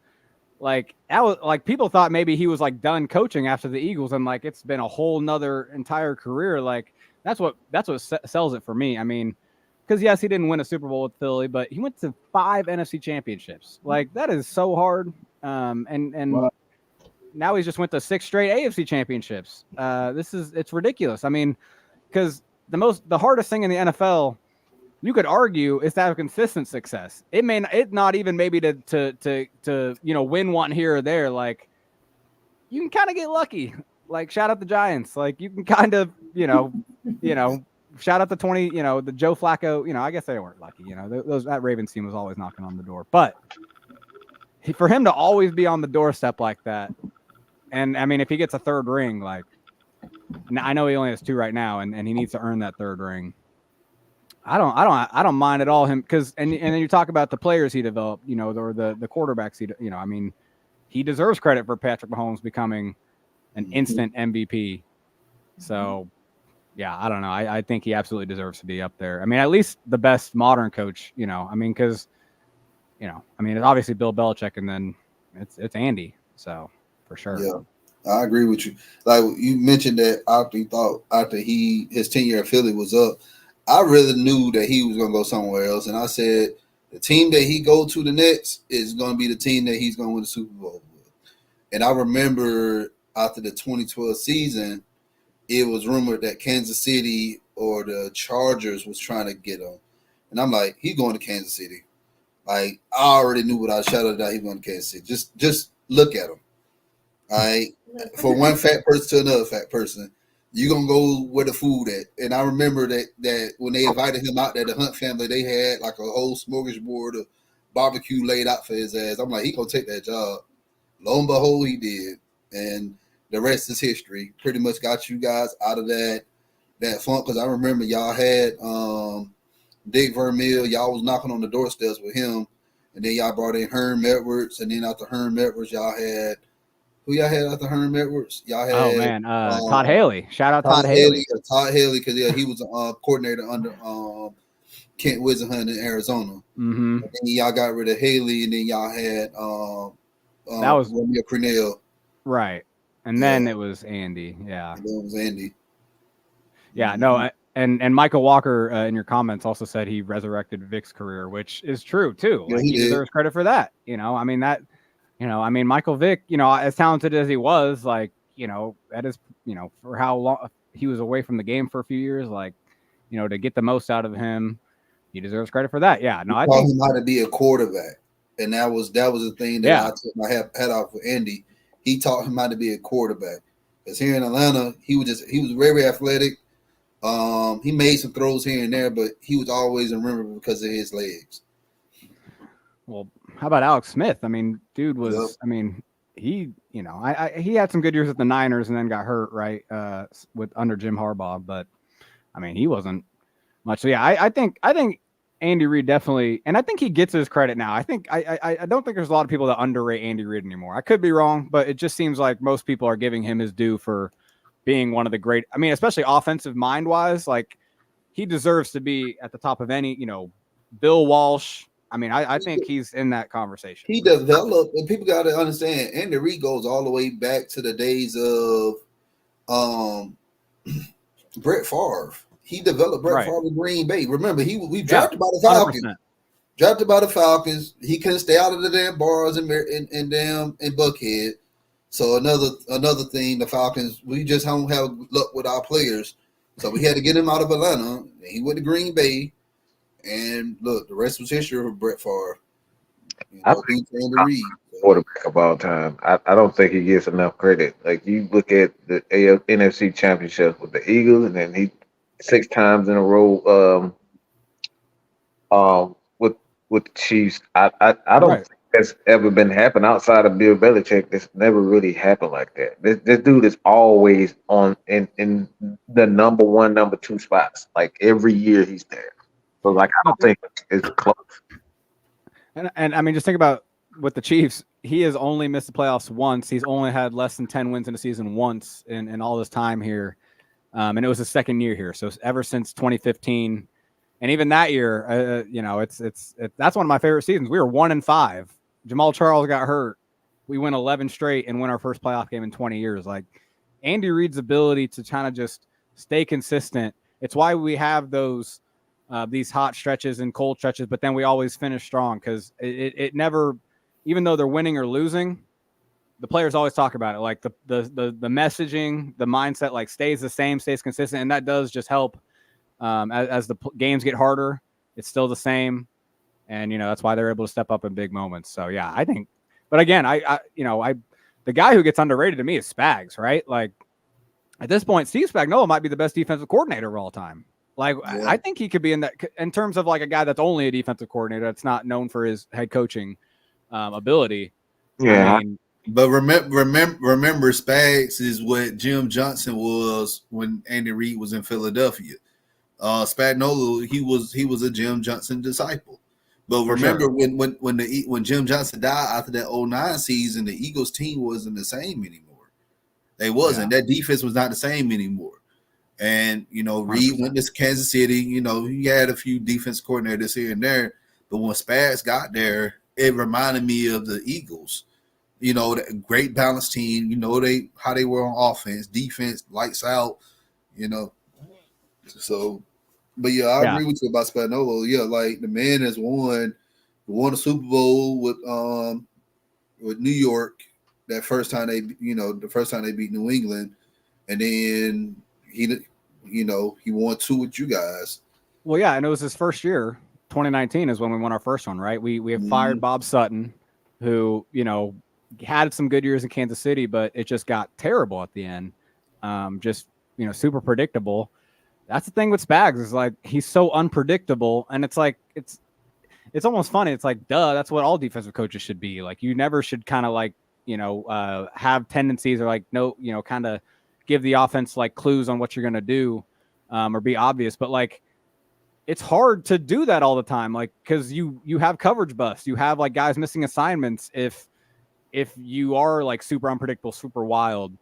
like that was like people thought maybe he was like done coaching after the Eagles, and like it's been a whole nother entire career. Like that's what sells it for me. I mean, because yes, he didn't win a Super Bowl with Philly, but he went to 5 NFC championships. Like that is so hard. And now he's just went to 6 straight AFC championships. It's ridiculous. I mean, because the hardest thing in the NFL, you could argue, is to have consistent success. It not even maybe to win one here or there. Like you can kind of get lucky. Like shout out the Giants. Like you can kind of shout out the 20, the Joe Flacco, I guess they weren't lucky, that Ravens team was always knocking on the door, but for him to always be on the doorstep like that. And I mean, if he gets a 3rd ring, like I know he only has 2 right now and he needs to earn that 3rd ring. I don't mind at all him. Cause, and then you talk about the players he developed, or the quarterbacks, I mean, he deserves credit for Patrick Mahomes becoming an instant MVP. So, yeah, I don't know. I think he absolutely deserves to be up there. I mean, at least the best modern coach, I mean, because, it's obviously Bill Belichick and then it's Andy. So for sure. Yeah, I agree with you. Like you mentioned that after his tenure at Philly was up, I really knew that he was going to go somewhere else. And I said, the team that he go to the next is going to be the team that he's going to win the Super Bowl with. And I remember after the 2012 season, it was rumored that Kansas City or the Chargers was trying to get him. And I'm like, he's going to Kansas City. Like, I already knew what I shouted out. He's going to Kansas City. Just look at him. All right. For one fat person to another fat person, you're going to go where the food at. And I remember that when they invited him out there, the Hunt family, they had like a whole smorgasbord of barbecue laid out for his ass. I'm like, he going to take that job. Lo and behold, he did. And the rest is history. Pretty much got you guys out of that funk. Because I remember y'all had Dick Vermeil. Y'all was knocking on the doorsteps with him. And then y'all brought in Herm Edwards. And then after Herm Edwards, y'all had – who y'all had after Herm Edwards? Y'all had Todd Haley. Shout out Todd Haley. Todd Haley, because he was a coordinator under Kent Whisenhunt in Arizona. Mm-hmm. And then y'all got rid of Haley, and then y'all had that was Romeo Crennel. Right. And then it was Andy. Yeah. And then it was Andy. Yeah, no, and Michael Walker in your comments also said he resurrected Vic's career, which is true too. Yeah, like he deserves credit for that. I mean Michael Vick, as talented as he was, like, that is, for how long he was away from the game for a few years, like, to get the most out of him, he deserves credit for that. Yeah, no, I think him how to be a quarterback, and that was the thing that I took my hat off for Andy. He taught him how to be a quarterback. Because here in Atlanta, he was very athletic. He made some throws here and there, but he was always remembered because of his legs. Well, how about Alex Smith? I mean, dude was, he had some good years with the Niners and then got hurt, right, under Jim Harbaugh. But, I mean, he wasn't much. So, yeah, I think Andy Reid definitely, and I think he gets his credit now. I don't think there's a lot of people that underrate Andy Reid anymore. I could be wrong, but it just seems like most people are giving him his due for being one of the great, especially offensive mind wise, like he deserves to be at the top of any, Bill Walsh, I mean, I think he's in that conversation. He developed, and people got to understand, Andy Reid goes all the way back to the days of Brett Favre. He developed Brett Favre in Green Bay. Remember, we drafted by the Falcons. 100%. Drafted by the Falcons. He couldn't stay out of the damn bars and Buckhead. So another thing, the Falcons, we just don't have luck with our players. So we had to get him out of Atlanta. He went to Green Bay. And look, the rest was history for Brett Favre. I think quarterback of all time. I don't think he gets enough credit. Like you look at the NFC Championship with the Eagles, and then he 6 times in a row with the Chiefs. I don't think that's ever been happened outside of Bill Belichick. It's never really happened like that. This dude is always on in the number 1, number 2 spots. Like every year he's there. So like I don't think it's close. And I mean, just think about with the Chiefs, he has only missed the playoffs once. He's only had less than 10 wins in a season once in all this time here. And it was his second year here. So ever since 2015, and even that year, that's one of my favorite seasons. We were 1-5. Jamal Charles got hurt. We went 11 straight and win our first playoff game in 20 years. Like Andy Reid's ability to kind of just stay consistent. It's why we have these hot stretches and cold stretches, but then we always finish strong because it never, even though they're winning or losing, the players always talk about it. Like the messaging, the mindset, like stays the same, stays consistent, and that does just help. As the games get harder, it's still the same, and that's why they're able to step up in big moments. So yeah, I think. But again, the guy who gets underrated to me is Spags, right? Like at this point, Steve Spagnuolo might be the best defensive coordinator of all time. Like, yeah. I think he could be in that in terms of like a guy that's only a defensive coordinator that's not known for his head coaching ability. Yeah. I mean, but remember, Spags is what Jim Johnson was when Andy Reid was in Philadelphia. Spagnuolo, he was a Jim Johnson disciple. But remember when Jim Johnson died after that 2009 season, the Eagles team wasn't the same anymore. They wasn't. That defense was not the same anymore. And, Reid went to Kansas City. He had a few defense coordinators here and there. But when Spags got there, it reminded me of the Eagles. That great balanced team. How they were on offense, defense, lights out, So, but yeah, I agree with you about Spagnuolo. Yeah, like the man has won a Super Bowl with New York that first time they beat New England. And then he won 2 with you guys. Well, yeah, and it was his first year. 2019 is when we won our first one, right? We have fired Bob Sutton, who had some good years in Kansas City, but it just got terrible at the end. Super predictable. That's the thing with Spags is like he's so unpredictable, and it's like it's almost funny. It's like duh, that's what all defensive coaches should be. Like you never should kind of like have tendencies or like kind of give the offense like clues on what you're going to do or be obvious. But like, it's hard to do that all the time. Like, cause you have coverage busts, you have like guys missing assignments. If you are like super unpredictable, super wild,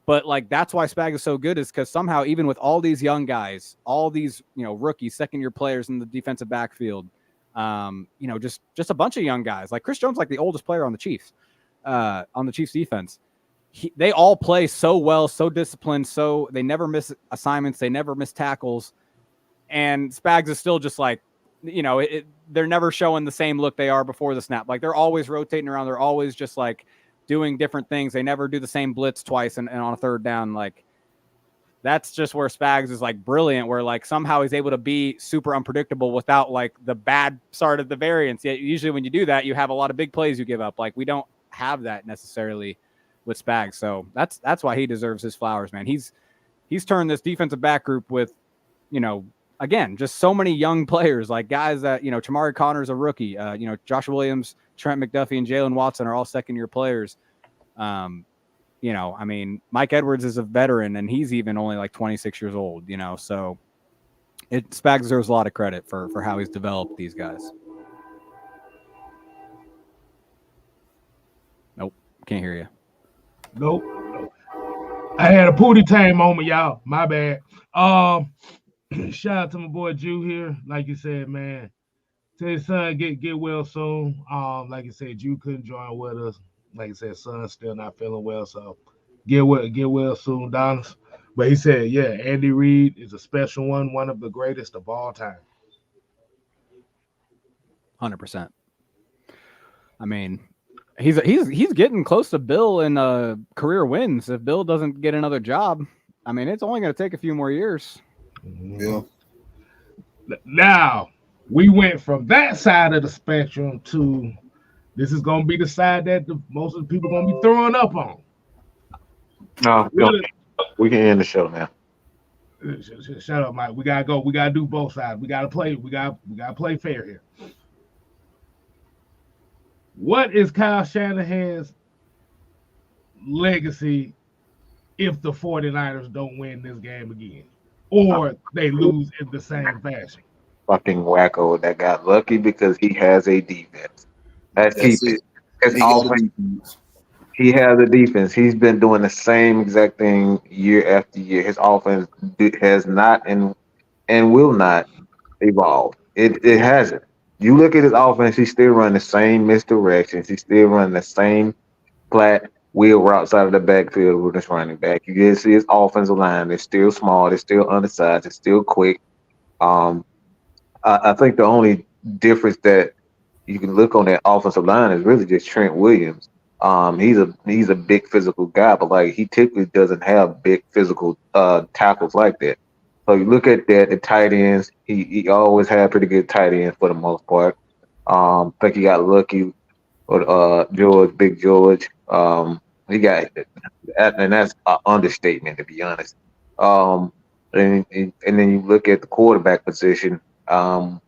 but like, that's why Spag is so good is cause somehow, even with all these young guys, all these, rookies, 2nd-year players in the defensive backfield, just a bunch of young guys like Chris Jones, like the oldest player on the Chiefs defense. They all play so well, so disciplined, so they never miss assignments, they never miss tackles, and Spags is still just like, they're never showing the same look they are before the snap. Like they're always rotating around, they're always just like doing different things. They never do the same blitz twice and on a 3rd down. Like that's just where Spags is like brilliant, where like somehow he's able to be super unpredictable without like the bad start of the variance. Yet usually when you do that, you have a lot of big plays you give up. Like we don't have that necessarily with Spags. So that's why he deserves his flowers, man. He's turned this defensive back group with, again, just so many young players, like guys that, Tamari Connor's a rookie, Josh Williams, Trent McDuffie, and Jalen Watson are all 2nd-year players. I mean, Mike Edwards is a veteran and he's even only like 26 years old, so Spags deserves a lot of credit for how he's developed these guys. Nope. Can't hear you. Nope. I had a Pootie Tang moment, y'all. My bad. Shout out to my boy Jew here. Like you said, man, to his son, get well soon. Like I said, you couldn't join with us. Like I said, son's still not feeling well, so get well soon, Donis. But he said, yeah, Andy Reid is a special one of the greatest of all time. 100%. I mean, he's getting close to Bill in career wins. If Bill doesn't get another job, I mean, it's only going to take a few more years. Yeah. Now we went from that side of the spectrum to this is going to be the side that most of the people going to be throwing up on. No, we can end the show now. Shut up, Mike. We gotta go. We gotta do both sides. We gotta play. We gotta play fair here. What is Kyle Shanahan's legacy if the 49ers don't win this game again? Or they lose in the same fashion? Fucking wacko that got lucky because he has a defense. That's it. His offense. He has a defense. He's been doing the same exact thing year after year. His offense has not and will not evolve. It hasn't. You look at his offense, he's still running the same misdirections. He's still running the same flat wheel routes out of the backfield with his running back. You can see his offensive line. It's still small. It's still undersized. It's still quick. I think the only difference that you can look on that offensive line is really just Trent Williams. He's a big physical guy, but like he typically doesn't have big physical tackles like that. So you look at that, the tight ends, he always had pretty good tight ends for the most part. I think he got lucky with Big George. He got, and that's an understatement to be honest. And then you look at the quarterback position. I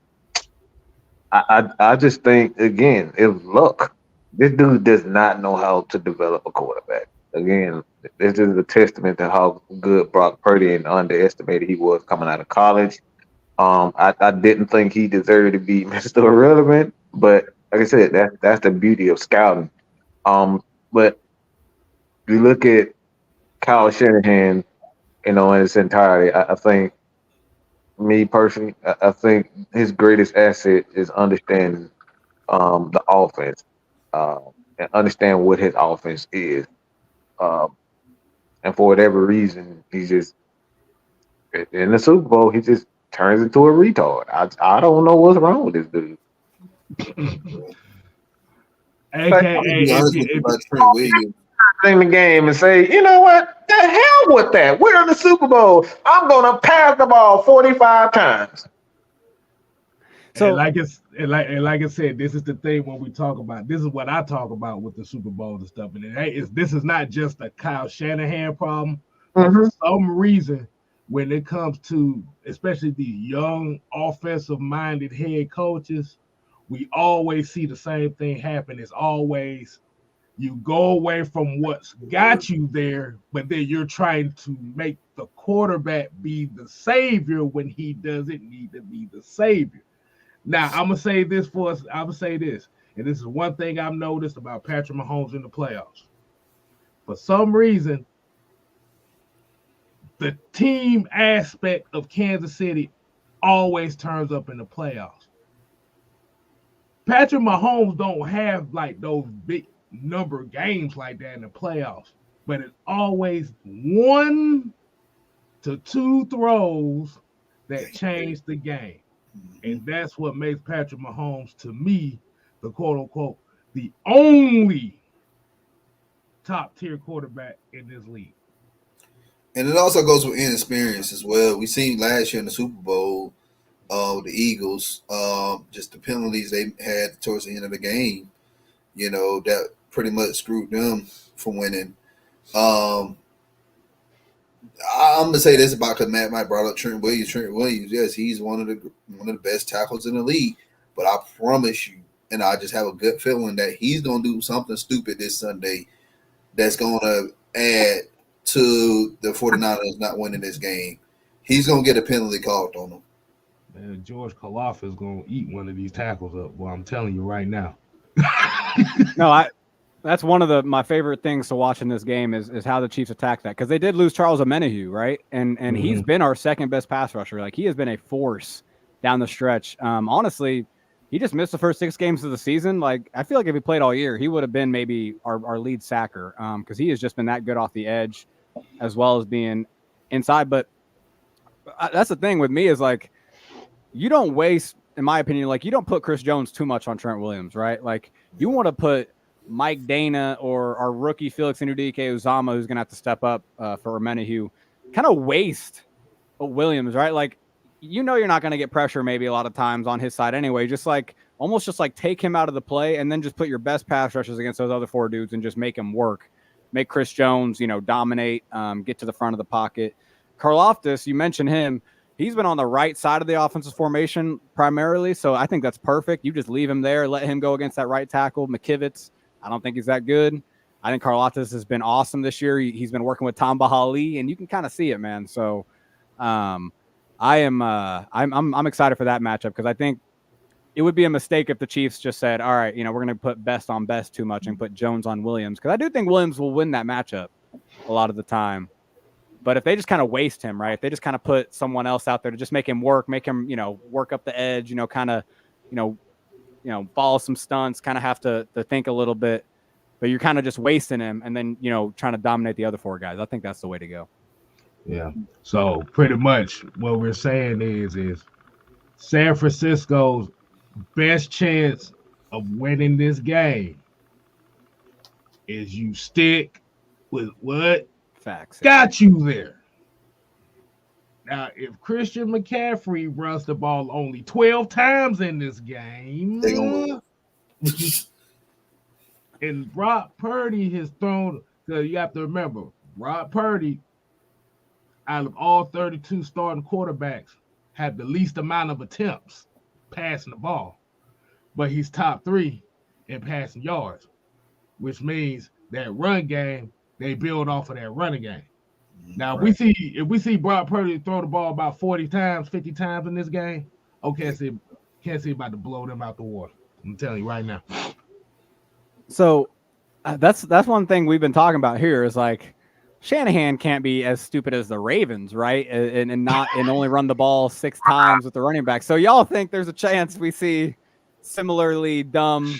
just think again, it's luck. This dude does not know how to develop a quarterback. Again, this is a testament to how good Brock Purdy and underestimated he was coming out of college. I didn't think he deserved to be Mr. Irrelevant, but like I said, that's the beauty of scouting. But you look at Kyle Shanahan, in its entirety, I think, me personally, I think his greatest asset is understanding the offense. And understand what his offense is. And for whatever reason, he just in the Super Bowl, he just turns into a retard. I don't know what's wrong with this dude. In the game and say, you know what? The hell with that. We're in the Super Bowl. I'm gonna pass the ball 45 times. So, like I said, this is the thing when we talk about. This is what I talk about with the Super Bowl and stuff. And this is not just a Kyle Shanahan problem. Mm-hmm. For some reason, when it comes to especially these young offensive-minded head coaches, we always see the same thing happen. It's always you go away from what's got you there, but then you're trying to make the quarterback be the savior when he doesn't need to be the savior. Now, I'm going to say this for us. I'm going to say this, and this is one thing I've noticed about Patrick Mahomes in the playoffs. For some reason, the team aspect of Kansas City always turns up in the playoffs. Patrick Mahomes don't have like those big number games like that in the playoffs, but it's always 1 to 2 throws that change the game. And that's what makes Patrick Mahomes, to me, the quote-unquote, the only top-tier quarterback in this league. And it also goes with inexperience as well. We seen last year in the Super Bowl, the Eagles, just the penalties they had towards the end of the game, that pretty much screwed them from winning. I'm gonna say this about because Matt might brought up Trent Williams. Trent Williams, yes, he's one of the best tackles in the league. But I promise you, and I just have a good feeling that he's gonna do something stupid this Sunday that's gonna add to the 49ers not winning this game. He's gonna get a penalty called on him. Man, George Karlaftis is gonna eat one of these tackles up. Well, I'm telling you right now. No, that's one of my favorite things to watch in this game is how the Chiefs attack that, because they did lose Charles Omenihu, right? And mm-hmm. He's been our second best pass rusher. Like, he has been a force down the stretch. Honestly, he just missed the first 6 games of the season. Like, I feel like if he played all year, he would have been maybe our lead sacker because he has just been that good off the edge as well as being inside. But that's the thing with me is, like, you don't waste, in my opinion, like, you don't put Chris Jones too much on Trent Williams, right? Like, you want to put Mike Dana or our rookie Felix Udike-Uzama, who's going to have to step up for Menahue, kind of waste Williams, right? Like, you know, you're not going to get pressure maybe a lot of times on his side anyway. Just like almost just like take him out of the play and then just put your best pass rushers against those other 4 dudes and just make him work. Make Chris Jones, you know, dominate, get to the front of the pocket. Karlaftis, you mentioned him. He's been on the right side of the offensive formation primarily, so I think that's perfect. You just leave him there, let him go against that right tackle. McKivitz, I don't think he's that good. I think Karlaftis has been awesome this year. He's been working with Tom Bahali, and you can kind of see it, man. So, I'm excited for that matchup because I think it would be a mistake if the Chiefs just said, all right, you know, we're going to put best on best too much and put Jones on Williams, because I do think Williams will win that matchup a lot of the time. But if they just kind of waste him, right, if they just kind of put someone else out there to just make him work, you know, work up the edge, you know, kind of, you know, follow some stunts, kind of have to think a little bit, but you're kind of just wasting him and then, you know, trying to dominate the other 4 guys. I think that's the way to go. Yeah. So pretty much what we're saying is San Francisco's best chance of winning this game is you stick with what Facts got you there. Now, if Christian McCaffrey runs the ball only 12 times in this game, They gonna win. and Brock Purdy has thrown, because you have to remember, Brock Purdy, out of all 32 starting quarterbacks, had the least amount of attempts passing the ball. But he's top 3 in passing yards, which means that run game, they build off of that running game. Now, if we see Brock Purdy throw the ball about 40 times, 50 times in this game, can't see about to blow them out the water. I'm telling you right now. So that's one thing we've been talking about here is, like, Shanahan can't be as stupid as the Ravens, right? And only run the ball 6 times with the running back. So y'all think there's a chance we see similarly dumb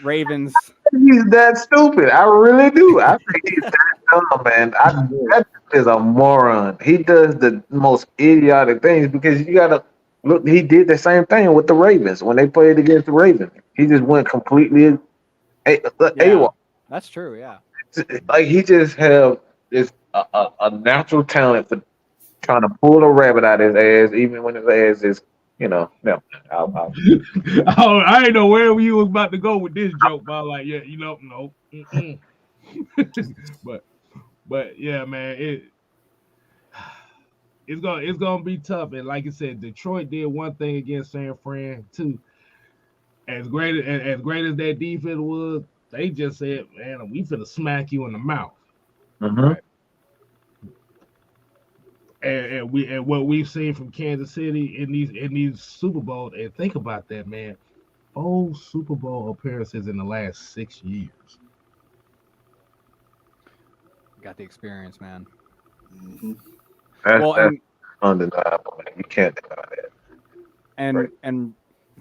Ravens? He's that stupid. I really do. I think he's that dumb, man. That is a moron. He does the most idiotic things because you gotta look. He did the same thing with the Ravens when they played against the Ravens. He just went completely AWOL. That's true. Yeah. Like he just have this a natural talent for trying to pull a rabbit out of his ass, even when his ass is, you know. No, I didn't know where you was about to go with this joke, but I was like, yeah, you know, no. but yeah, man, it's gonna be tough. And like I said, Detroit did one thing against San Fran too. As great as that defense was, they just said, man, we finna smack you in the mouth. Mm-hmm. Right? And what we've seen from Kansas City in these Super Bowls, and think about that, man. 4 Super Bowl appearances in the last 6 years. Got the experience, man. Mm-hmm. That's undeniable, man. You can't deny that. And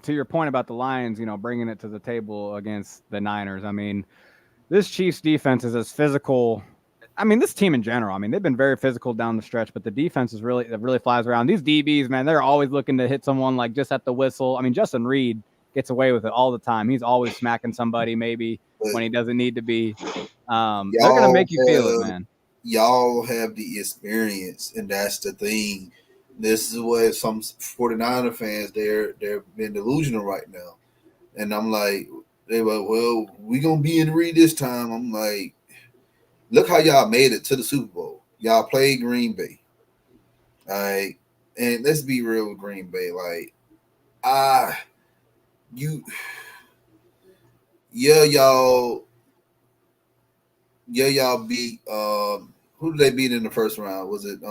to your point about the Lions, you know, bringing it to the table against the Niners. I mean, this Chiefs defense is as physical. I mean, this team in general, I mean, they've been very physical down the stretch, but the defense is really flies around. These DBs, man, they're always looking to hit someone like just at the whistle. I mean, Justin Reed gets away with it all the time. He's always smacking somebody maybe when he doesn't need to be. They're going to make you feel it, man. Y'all have the experience, and that's the thing. This is what some 49er fans, they're been delusional right now. And I'm like, they're like, well, we going to be in Reed this time. I'm like, look how y'all made it to the Super Bowl. Y'all played Green Bay. All right. And let's be real with Green Bay. Like, y'all beat who did they beat in the first round? Was it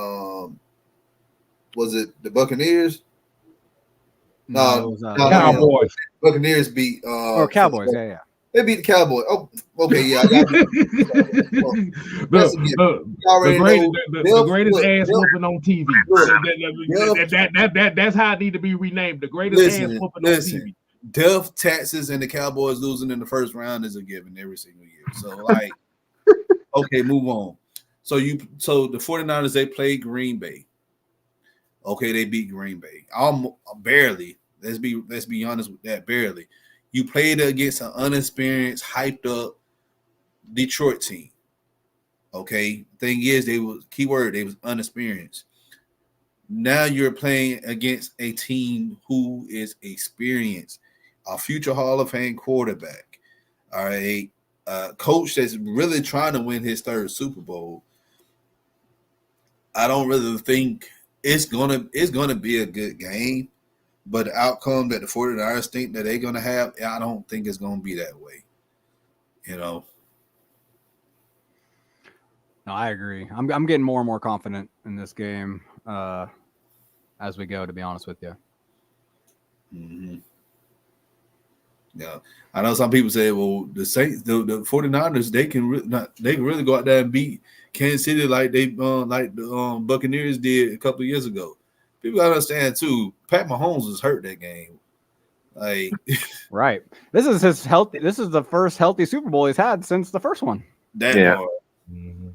the Buccaneers? No, Cowboys. Buccaneers beat Cowboys, yeah. They beat the Cowboys. Oh, okay, yeah. The greatest ass whooping on TV. That's how it need to be renamed. The greatest ass whooping on TV. death, taxes, and the Cowboys losing in the first round is a given every single year. So, like, okay, move on. So the 49ers, they played Green Bay. Okay, they beat Green Bay. Barely. Let's be honest with that. Barely. You played against an unexperienced, hyped up Detroit team. Okay. Thing is, they was unexperienced. Now you're playing against a team who is experienced, a future Hall of Fame quarterback, all right, a coach that's really trying to win his third Super Bowl. I don't really think it's gonna be a good game, but the outcome that the 49ers think that they're gonna have, I don't think it's gonna be that way. You know. No, I agree. I'm getting more and more confident in this game as we go, to be honest with you. Mm-hmm. Yeah, I know some people say, well, the Saints, the 49ers, they can really go out there and beat Kansas City like the Buccaneers did a couple of years ago. People gotta understand too. Pat Mahomes was hurt that game. Like, right. This is his healthy. This is the first healthy Super Bowl he's had since the first one. That Yeah. Mm-hmm.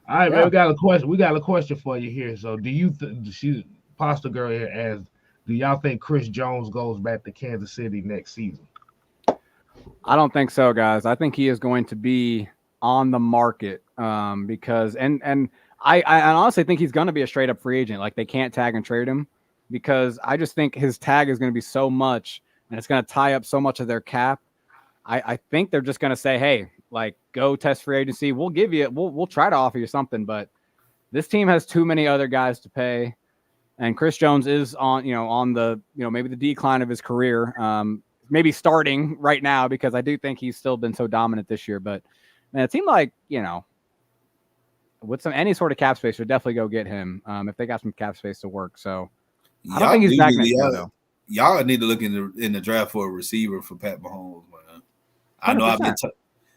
All right, man. We got a question. We got a question for you here. So, do you? She Pasta Girl here asked, do y'all think Chris Jones goes back to Kansas City next season? I don't think so, guys. I think he is going to be on the market because I honestly think he's going to be a straight up free agent. Like, they can't tag and trade him because I just think his tag is going to be so much and it's going to tie up so much of their cap. I think they're just going to say, hey, like, go test free agency. We'll give you, we'll try to offer you something, but this team has too many other guys to pay. And Chris Jones is on the, maybe the decline of his career. Maybe starting right now because I do think he's still been so dominant this year. But man, it seemed like, with any sort of cap space, would definitely go get him if they got some cap space to work. So I don't think he's back next year, though. Y'all need to look in the draft for a receiver for Pat Mahomes, man. I know 100%.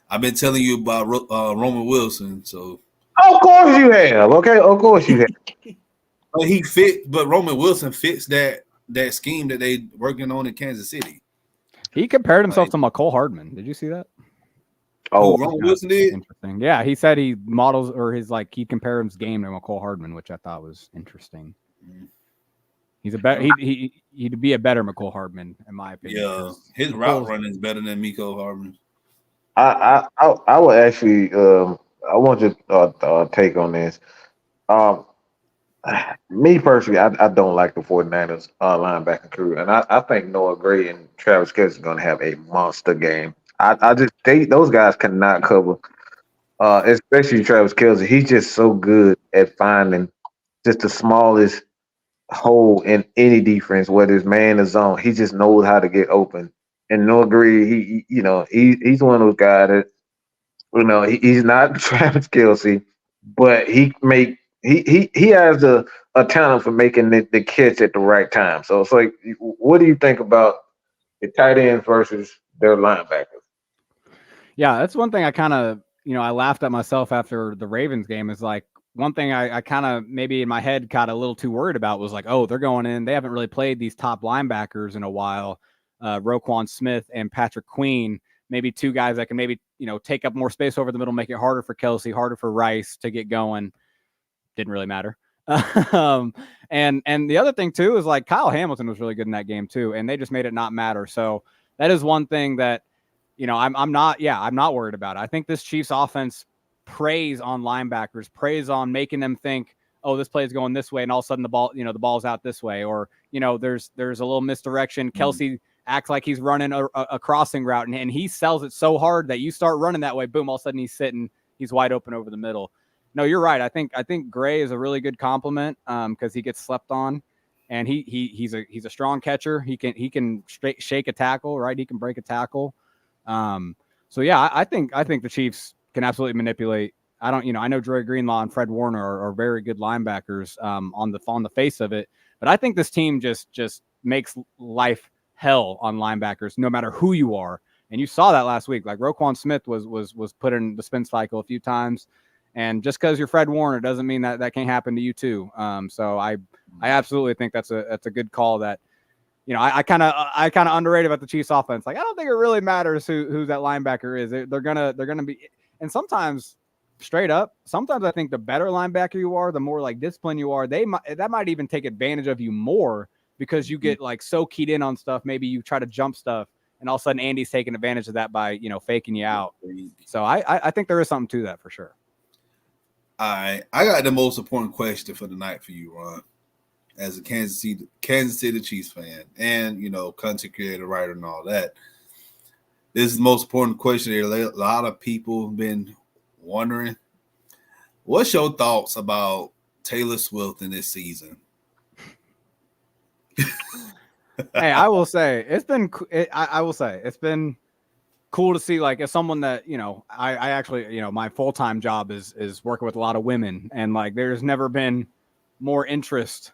I've been telling you about Roman Wilson, so Of course you have. Okay, of course you have. But Roman Wilson fits that scheme that they working on in Kansas City. He compared himself to McCole Hardman. Did you see that? Oh, Roman Wilson did? Interesting. Yeah, he said he models or he compared his game to McCole Hardman, which I thought was interesting. Mm-hmm. He's a better he'd be a better McCole Hardman, in my opinion. Yeah, his route running is better than Mecole Hardman. I would actually I want your take on this. Me personally, I don't like the 49ers linebacker crew, and I think Noah Gray and Travis Kelce are going to have a monster game. I just those guys cannot cover, especially Travis Kelce. He's just so good at finding just the smallest hole in any defense, whether it's man or zone. He just knows how to get open. And Noah Gray, he's one of those guys that he's not Travis Kelce, but he has a talent for making the catch at the right time. So it's like, what do you think about the tight ends versus their linebackers? Yeah, that's one thing I kind of, I laughed at myself after the Ravens game. Is like one thing I kind of maybe in my head got a little too worried about was like, oh, they're going in. They haven't really played these top linebackers in a while. Roquan Smith and Patrick Queen, maybe two guys that can maybe, take up more space over the middle, make it harder for Kelce, harder for Rice to get going. Didn't really matter. And the other thing too is like Kyle Hamilton was really good in that game too, and they just made it not matter. So that is one thing that I'm not worried about it. I think this Chiefs offense preys on linebackers, preys on making them think, oh, this play is going this way, and all of a sudden the ball's out this way, or there's a little misdirection. Kelce acts like he's running a crossing route, and he sells it so hard that you start running that way, boom, all of a sudden he's wide open over the middle. No, you're right. I think Gray is a really good compliment because he gets slept on, and he's a strong catcher. He can shake a tackle, right? He can break a tackle. So yeah, I think the Chiefs can absolutely manipulate. I know Dre Greenlaw and Fred Warner are very good linebackers on the face of it, but I think this team just makes life hell on linebackers, no matter who you are. And you saw that last week. Like Roquan Smith was put in the spin cycle a few times. And just because you're Fred Warner doesn't mean that can't happen to you too. So I absolutely think that's a good call that, I kind of underrated about the Chiefs offense. Like, I don't think it really matters who that linebacker is. They're gonna be, and sometimes straight up, sometimes I think the better linebacker you are, the more like disciplined you are, that might even take advantage of you more because you get like so keyed in on stuff. Maybe you try to jump stuff, and all of a sudden Andy's taking advantage of that by faking you out. So I think there is something to that for sure. I got the most important question for the night for you, Ron, as a Kansas City Chiefs fan and content creator, writer, and all that. This is the most important question that a lot of people have been wondering. What's your thoughts about Taylor Swift in this season? Hey, I will say it's been cool to see, like, as someone that I actually my full-time job is working with a lot of women, and like there's never been more interest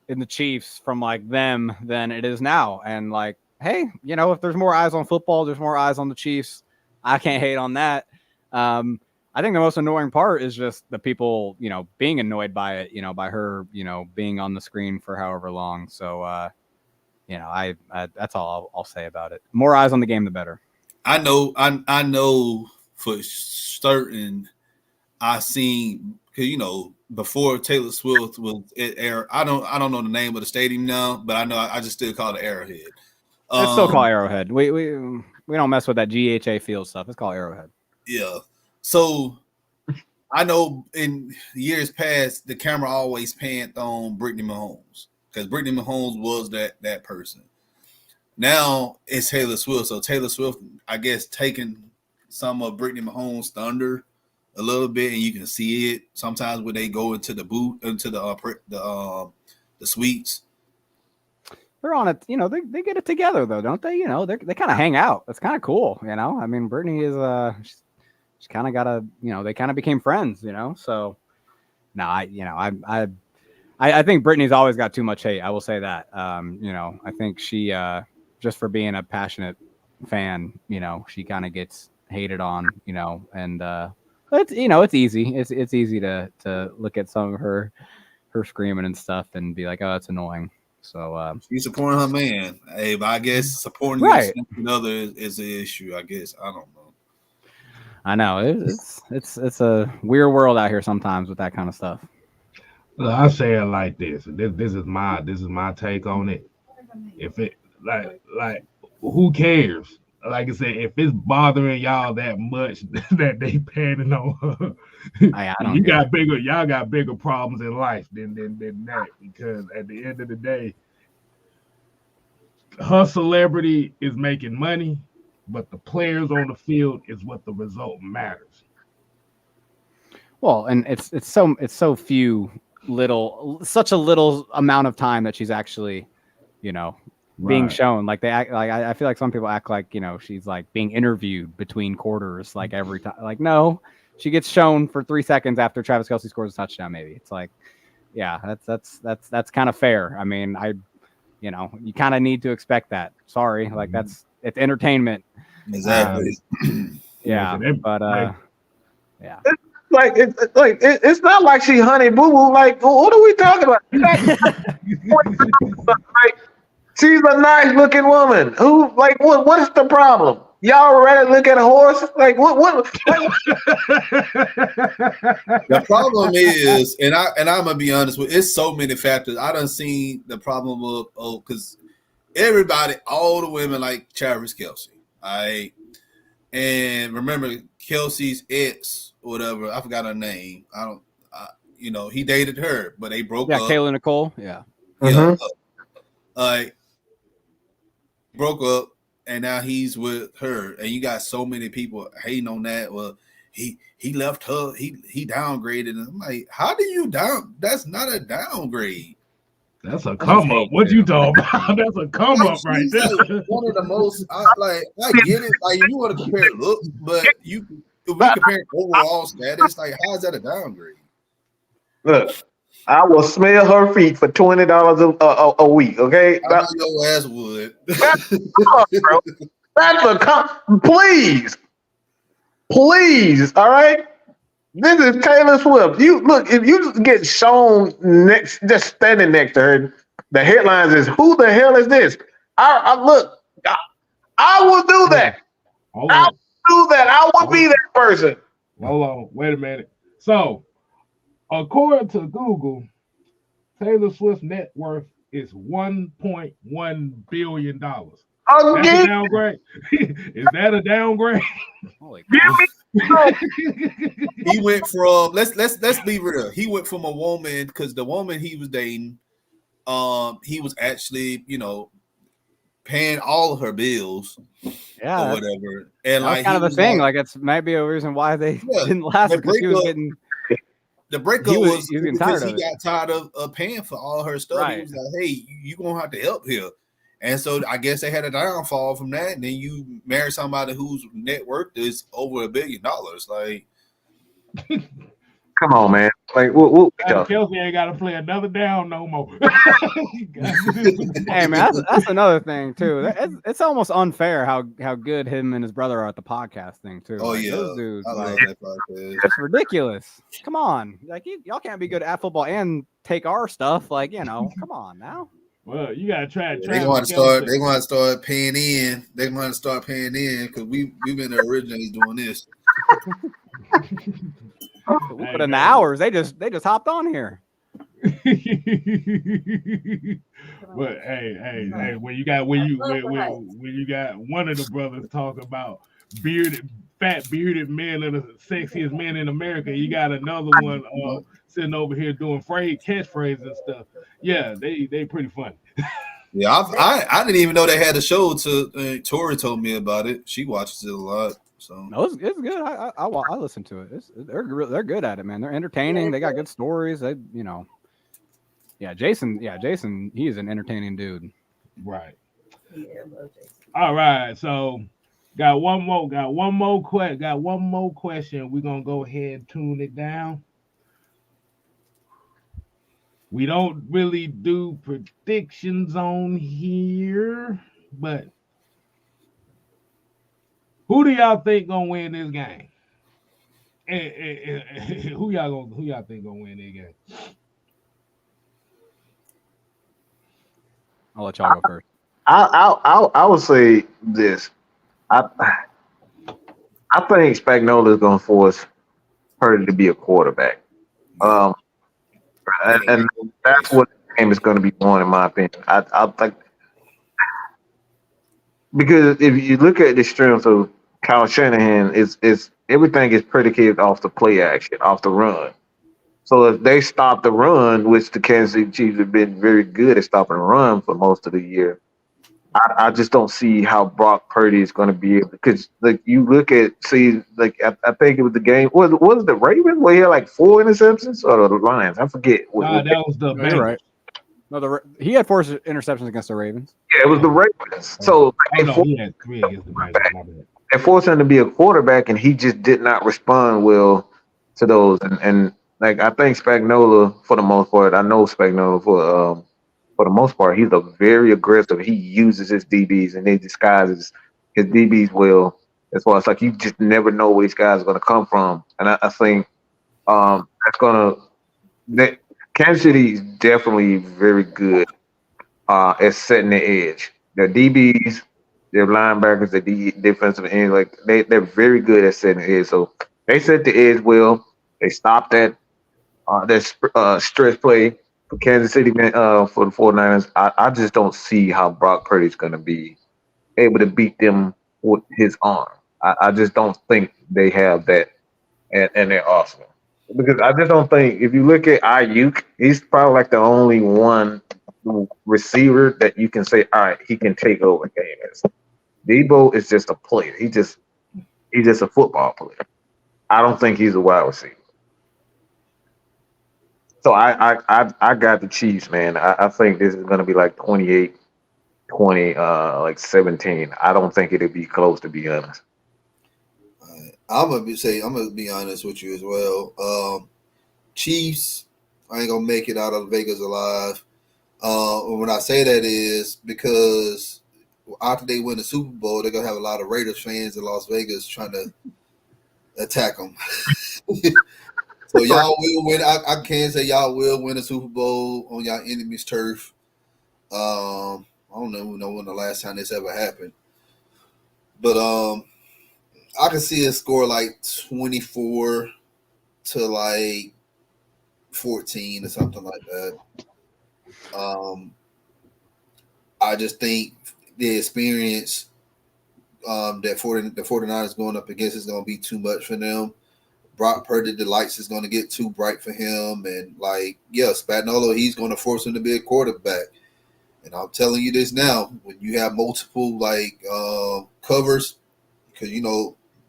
in the Chiefs from like them than it is now. And like, hey, if there's more eyes on football, there's more eyes on the Chiefs. I can't hate on that. I think the most annoying part is just the people, being annoyed by it, by her, being on the screen for however long. So, I that's all I'll say about it. More eyes on the game, the better. I know for certain. I seen, because before Taylor Swift was at I don't know the name of the stadium now, but I know I just still call it Arrowhead. It's still called Arrowhead. We don't mess with that GHA field stuff. It's called Arrowhead. Yeah. So I know in years past the camera always panned on Brittany Mahomes because Brittany Mahomes was that person. Now it's Taylor Swift. So Taylor Swift, I guess, taking some of Brittany Mahomes' thunder a little bit, and you can see it sometimes when they go into the booth, into the suites. They're on it, they get it together though, don't they? They kind of hang out. It's kind of cool, I mean, Brittany is she's kind of got a, they kind of became friends, So no, I think Brittany's always got too much hate. I will say that. I think she just for being a passionate fan, she kind of gets hated on, and it's it's easy. It's easy to look at some of her screaming and stuff and be like, oh, that's annoying. So she's supporting her man. Hey, but I guess supporting another is the issue. I guess I don't know. I know it's a weird world out here sometimes with that kind of stuff. Look, I say it like this. This is my take on it. If it like who cares? Like I said, if it's bothering y'all that much that they panning on her, y'all got bigger problems in life than that. Because at the end of the day, her celebrity is making money, but the players on the field is what the result matters. Well, and it's so few such a little amount of time that she's actually, being shown. Like they act like I feel like some people act like she's like being interviewed between quarters like every time. Like no, she gets shown for 3 seconds after Travis Kelce scores a touchdown. Maybe it's like, yeah, that's kind of fair. I mean, you kind of need to expect that. Sorry, like it's entertainment. Exactly. Yeah, but yeah. It's not like she honey boo boo. Like, what are we talking about? She's a nice looking woman. Who, like, what is the problem? Y'all ready to look at a horse? Like, what? The problem is, and I'm gonna be honest with, it's so many factors. I done seen the problem of because everybody, all the women like Travis Kelce. And remember Kelsey's ex, or whatever, I forgot her name. He dated her, but they broke up. Yeah, Kayla Nicole. Yeah. Broke up, and now he's with her, and you got so many people hating on that. Well, he left her. He downgraded, and I'm like, how do you down? That's not a downgrade. That's a come up. What you talking about? That's a come up right there. Like one of the most. I get it. Like you want to compare looks, but if we compare overall status, like how is that a downgrade? Look, I will smell her feet for $20 a week. Okay, I know your ass would. That's a please. All right. This is Taylor Swift. If you get shown just standing next to her, the headlines is, who the hell is this? I look. I will do that. Hold I on. will do that. I would be that person. Hold on. Wait a minute. So, according to Google, Taylor Swift's net worth is $1.1 billion. That's a Again, downgrade. Is that a downgrade? Holy give cow. me He went from let's be real. He went from a woman because the woman he was dating, he was actually paying all of her bills or Yeah, whatever, and that was like kind he of a was thing. like, Like it's maybe a reason why they Yeah, didn't last the because he was breakup- getting the breakup he was was getting because tired he of it. got tired of paying for all her stuff. He Right. was like, "Hey, you gonna have to help here," and so I guess they had a downfall from that. And then you marry somebody whose net worth is over $1 billion. Like, Come on, man. Like, what Kelsey ain't got to play another down no more. Hey man, that's another thing too. It's almost unfair how good him and his brother are at the podcast thing too. oh Like, yeah, those dudes, I love like that podcast. it's ridiculous. Come on, like y'all can't be good at football and take our stuff. Like come on now. Well, you gotta try. They're gonna have to start. They're gonna have to start paying in. They're gonna have to start paying in because we've been the originals doing this. We put in the hours. They just hopped on here. But hey, when you got when you got one of the brothers talking about fat bearded men are the sexiest men in America, you got another one sitting over here doing catchphrases and stuff. Yeah, they pretty funny. Yeah, I didn't even know they had a show. Tori told me about it. She watches it a lot. So No, it's good. I listen to it. They're good at it, man. They're entertaining. They got good stories. Jason. He is an entertaining dude. Right. Yeah, I love Jason. All right. So got one more question. We're gonna go ahead and tune it down. We don't really do predictions on here, but who do y'all think gonna win this game? Who y'all think gonna win this game? I'll let y'all go first. I would say this. I think Spagnuolo is going to force Purdy to be a quarterback. And that's what the game is going to be won, in my opinion. I think because if you look at the strength of Kyle Shanahan, is everything is predicated off the play action, off the run. So if they stop the run, which the Kansas City Chiefs have been very good at stopping the run for most of the year, I just don't see how Brock Purdy is going to be able, because like you look at I think it was the game. Was it the Ravens where he had like 4 interceptions, or the Lions? I forget. That was the You're right. No, he had 4 interceptions against the Ravens. Yeah, it was the Ravens. So he had 3 against the Ravens. My bad. they forced him to be a quarterback, and he just did not respond well to those. And like I think Spagnuolo, for the most part, I know Spagnuolo for the most part, he's a very aggressive. He uses his DBs and he disguises his DBs well. As far as like you just never know where these guys are going to come from, and I think that's going to. Kansas City is definitely very good at setting the edge. Their DBs, their linebackers, their defensive ends, like they're very good at setting the edge. So they set the edge well. They stopped that stretch play for Kansas City for the 49ers. I just don't see how Brock Purdy's going to be able to beat them with his arm. I just don't think they have that in their arsenal. Because I just don't think, if you look at Ayuk, he's probably like the only one receiver that you can say, all right, he can take over games. Debo is just a player. He's just a football player. I don't think he's a wide receiver. So I got the Chiefs, man. I think this is going to be like 28-20, like 17. I don't think it'll be close, to be honest. I'm gonna be honest with you as well. Chiefs, I ain't gonna make it out of Vegas alive. When I say that is because after they win the Super Bowl, they're gonna have a lot of Raiders fans in Las Vegas trying to attack them. So y'all will win. I can say y'all will win a Super Bowl on y'all enemy's turf. I'm I don't know when the last time this ever happened. But I can see a score like 24 to like 14 or something like that. I just think the experience that the 49ers going up against is going to be too much for them. Brock Purdy, the lights is going to get too bright for him. And Spagnuolo, he's going to force him to be a quarterback. And I'm telling you this now, when you have multiple covers, because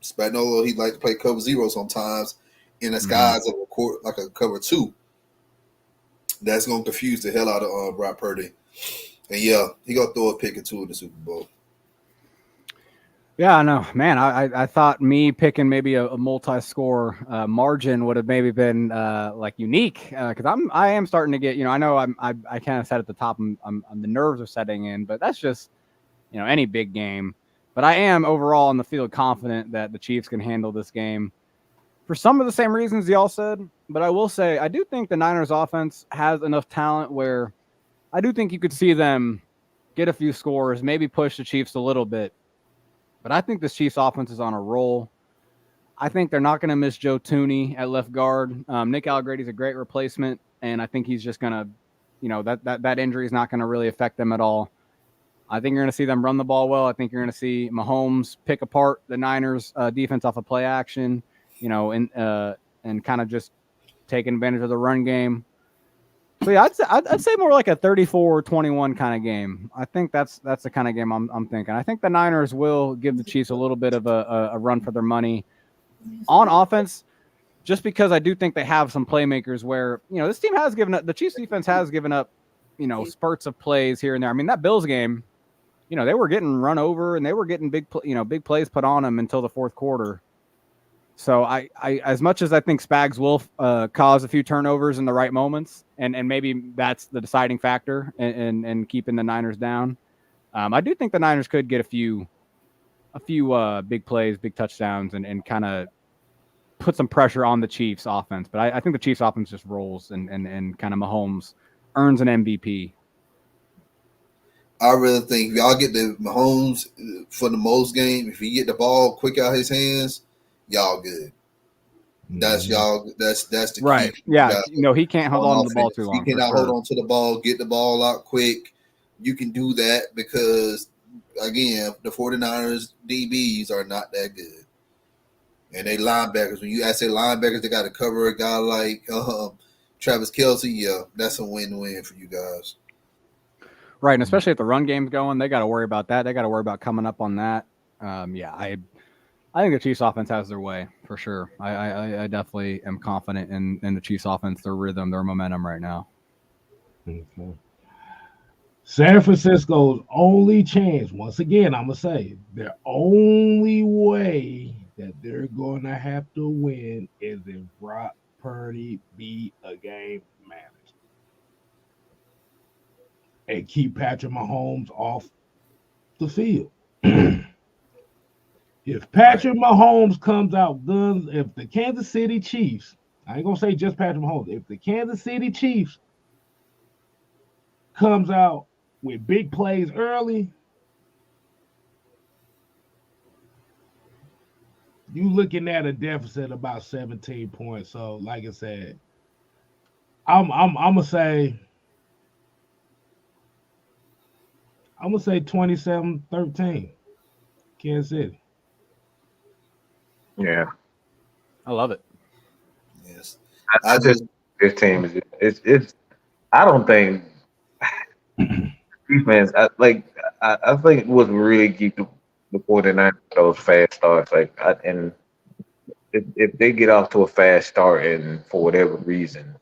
Spagnuolo, he like to play cover zero sometimes in the skies of a cover 2. That's going to confuse the hell out of Brock Purdy. And he going to throw a pick or 2 in the Super Bowl. Yeah, I know, man. I thought me picking maybe a multi-score margin would have maybe been like unique because I am starting to get, I know I kind of said at the top I'm the nerves are setting in, but that's just any big game. But I am overall on the field confident that the Chiefs can handle this game for some of the same reasons y'all said. But I will say I do think the Niners offense has enough talent where I do think you could see them get a few scores, maybe push the Chiefs a little bit. But I think this Chiefs offense is on a roll. I think they're not going to miss Joe Tooney at left guard. Nick Allegretti's a great replacement, and I think he's just going to, that injury is not going to really affect them at all. I think you're going to see them run the ball well. I think you're going to see Mahomes pick apart the Niners defense off of play action, and kind of just taking advantage of the run game. So yeah, I'd say more like a 34-21 kind of game. I think that's the kind of game I'm thinking. I think the Niners will give the Chiefs a little bit of a run for their money on offense, just because I do think they have some playmakers where this team has given up. The Chiefs defense has given up spurts of plays here and there. I mean, that Bills game, they were getting run over and they were getting big plays put on them until the fourth quarter. So I as much as I think Spags will cause a few turnovers in the right moments, and maybe that's the deciding factor in keeping the Niners down, I do think the Niners could get a few big plays, big touchdowns, and kind of put some pressure on the Chiefs offense. But I think the Chiefs offense just rolls and kind of Mahomes earns an MVP. I really think if y'all get the Mahomes for the most game, if he get the ball quick out his hands, y'all good. That's y'all. That's the right. Key. Yeah, he can't hold on to the ball too long. He cannot hold on to the ball, get the ball out quick. You can do that because, again, the 49ers DBs are not that good. And they linebackers, when you say linebackers, they got to cover a guy like Travis Kelce. Yeah, that's a win-win for you guys. Right, and especially if the run game's going, they got to worry about that. They got to worry about coming up on that. I think the Chiefs offense has their way for sure. I definitely am confident in the Chiefs offense, their rhythm, their momentum right now. Okay. San Francisco's only chance, once again, I'm going to say, their only way that they're going to have to win is if Brock Purdy be a game manager and keep Patrick Mahomes off the field. If Patrick Mahomes comes out guns, if the Kansas City Chiefs, I ain't going to say just Patrick Mahomes, if the Kansas City Chiefs comes out with big plays early, you looking at a deficit about 17 points. So, like I said, I'm gonna say 27-13, Kansas City. Yeah, I love it. Yes, I just this team is it's. I don't think defense. I think what really keep the 49ers those fast starts. And if they get off to a fast start and for whatever reason,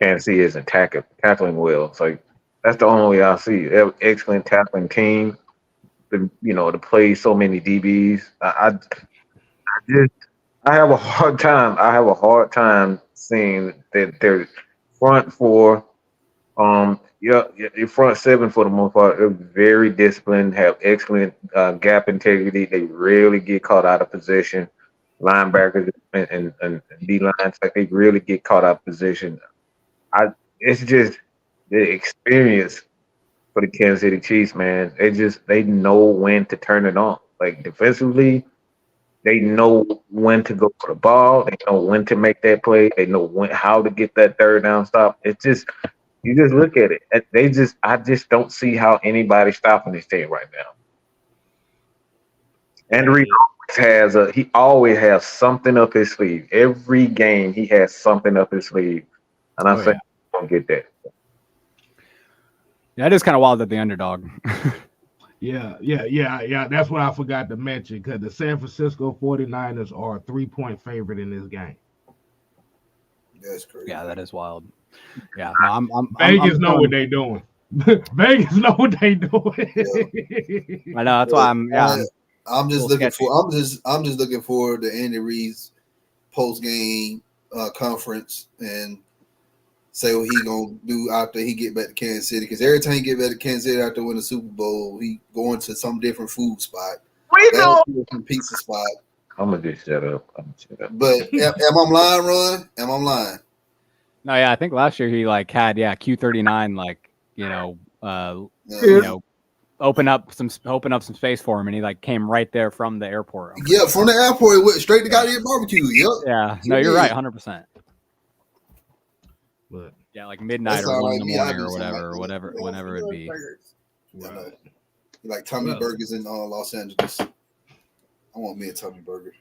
Kansas City isn't tackling well. It's like that's the only way I see. Excellent tackling team. To play so many DBs. I have a hard time. I have a hard time seeing that their front four, your front seven for the most part, are very disciplined, have excellent gap integrity. They rarely get caught out of position. Linebackers and D lines, they really get caught out of position. It's just the experience for the Kansas City Chiefs, man. They know when to turn it on. Like defensively, they know when to go for the ball. They know when to make that play. They know how to get that third down stop. It's just you just look at it. I just don't see how anybody's stopping this team right now. And Reed he always has something up his sleeve. Every game he has something up his sleeve. And I don't get that. Yeah, it is kind of wild that the underdog. Yeah. That's what I forgot to mention because the San Francisco 49ers are a 3-point favorite in this game. That's crazy. Yeah, that is wild. Yeah, no, Vegas know what they doing. Vegas know what they doing. I know that's why I'm just looking for. I'm just looking for the Andy Reid's post game conference and say what he gonna do after he get back to Kansas City. Because every time he get back to Kansas City after winning the Super Bowl, he going to some different food spot. We know some pizza spot. I'm gonna just shut up. But am I lying, Ron? Am I lying? No, yeah, I think last year he had Q39 open up some space for him, and he came right there from the airport. Yeah, from the airport, he went straight to Goddamn Barbecue. Yep. Yeah, no, you're right, 100%. But yeah, like midnight or 1 in the morning or whatever, whenever it be. Right. Like Tommy Burgers in Los Angeles. I want me a Tommy Burger.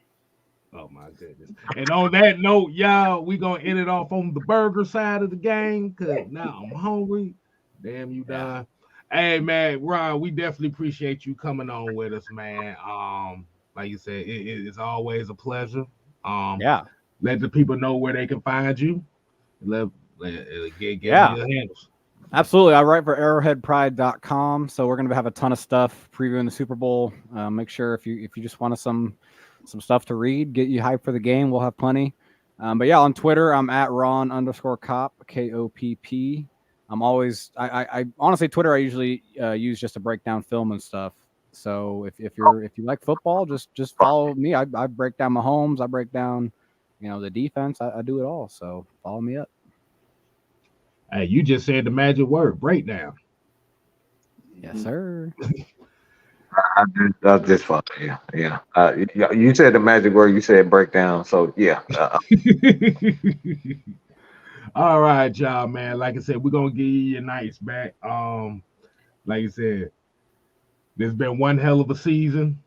Oh my goodness. And on that note, y'all, we gonna end it off on the burger side of the game because now I'm hungry. Damn you, Don. Hey man, Ron, we definitely appreciate you coming on with us, man. Like you said, it's always a pleasure. Let the people know where they can find you. Get your handles. Absolutely. I write for arrowheadpride.com. So we're going to have a ton of stuff previewing the Super Bowl. Make sure if you just want some stuff to read, get you hyped for the game, we'll have plenty. But yeah, on Twitter, I'm at Ron_Kopp, KOPP. I'm always, I honestly, Twitter, I usually use just to break down film and stuff. So if you like football, just follow me. I break down Mahomes. I break down, the defense. I do it all. So follow me up. Hey, you just said the magic word, breakdown. Yes, sir. I just fucked. Yeah. You said the magic word. You said breakdown. So yeah. All right, y'all, man. Like I said, we're gonna give you your nights back. Like I said, there's been one hell of a season.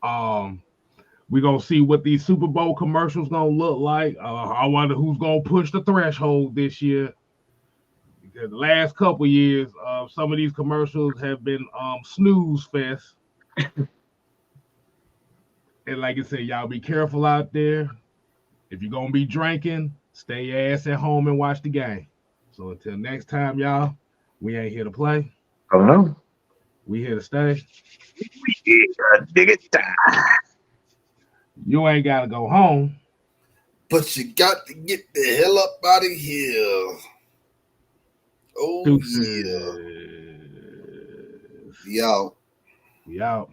We're gonna see what these Super Bowl commercials gonna look like. I wonder who's gonna push the threshold this year. Because the last couple years, some of these commercials have been snooze fest. And like I said, y'all be careful out there. If you're gonna be drinking, stay your ass at home and watch the game. So until next time, y'all, we ain't here to play. Oh no. We here to stay. Dig it. You ain't gotta go home. But you got to get the hell up out of here. Oh, yeah. We out. We out.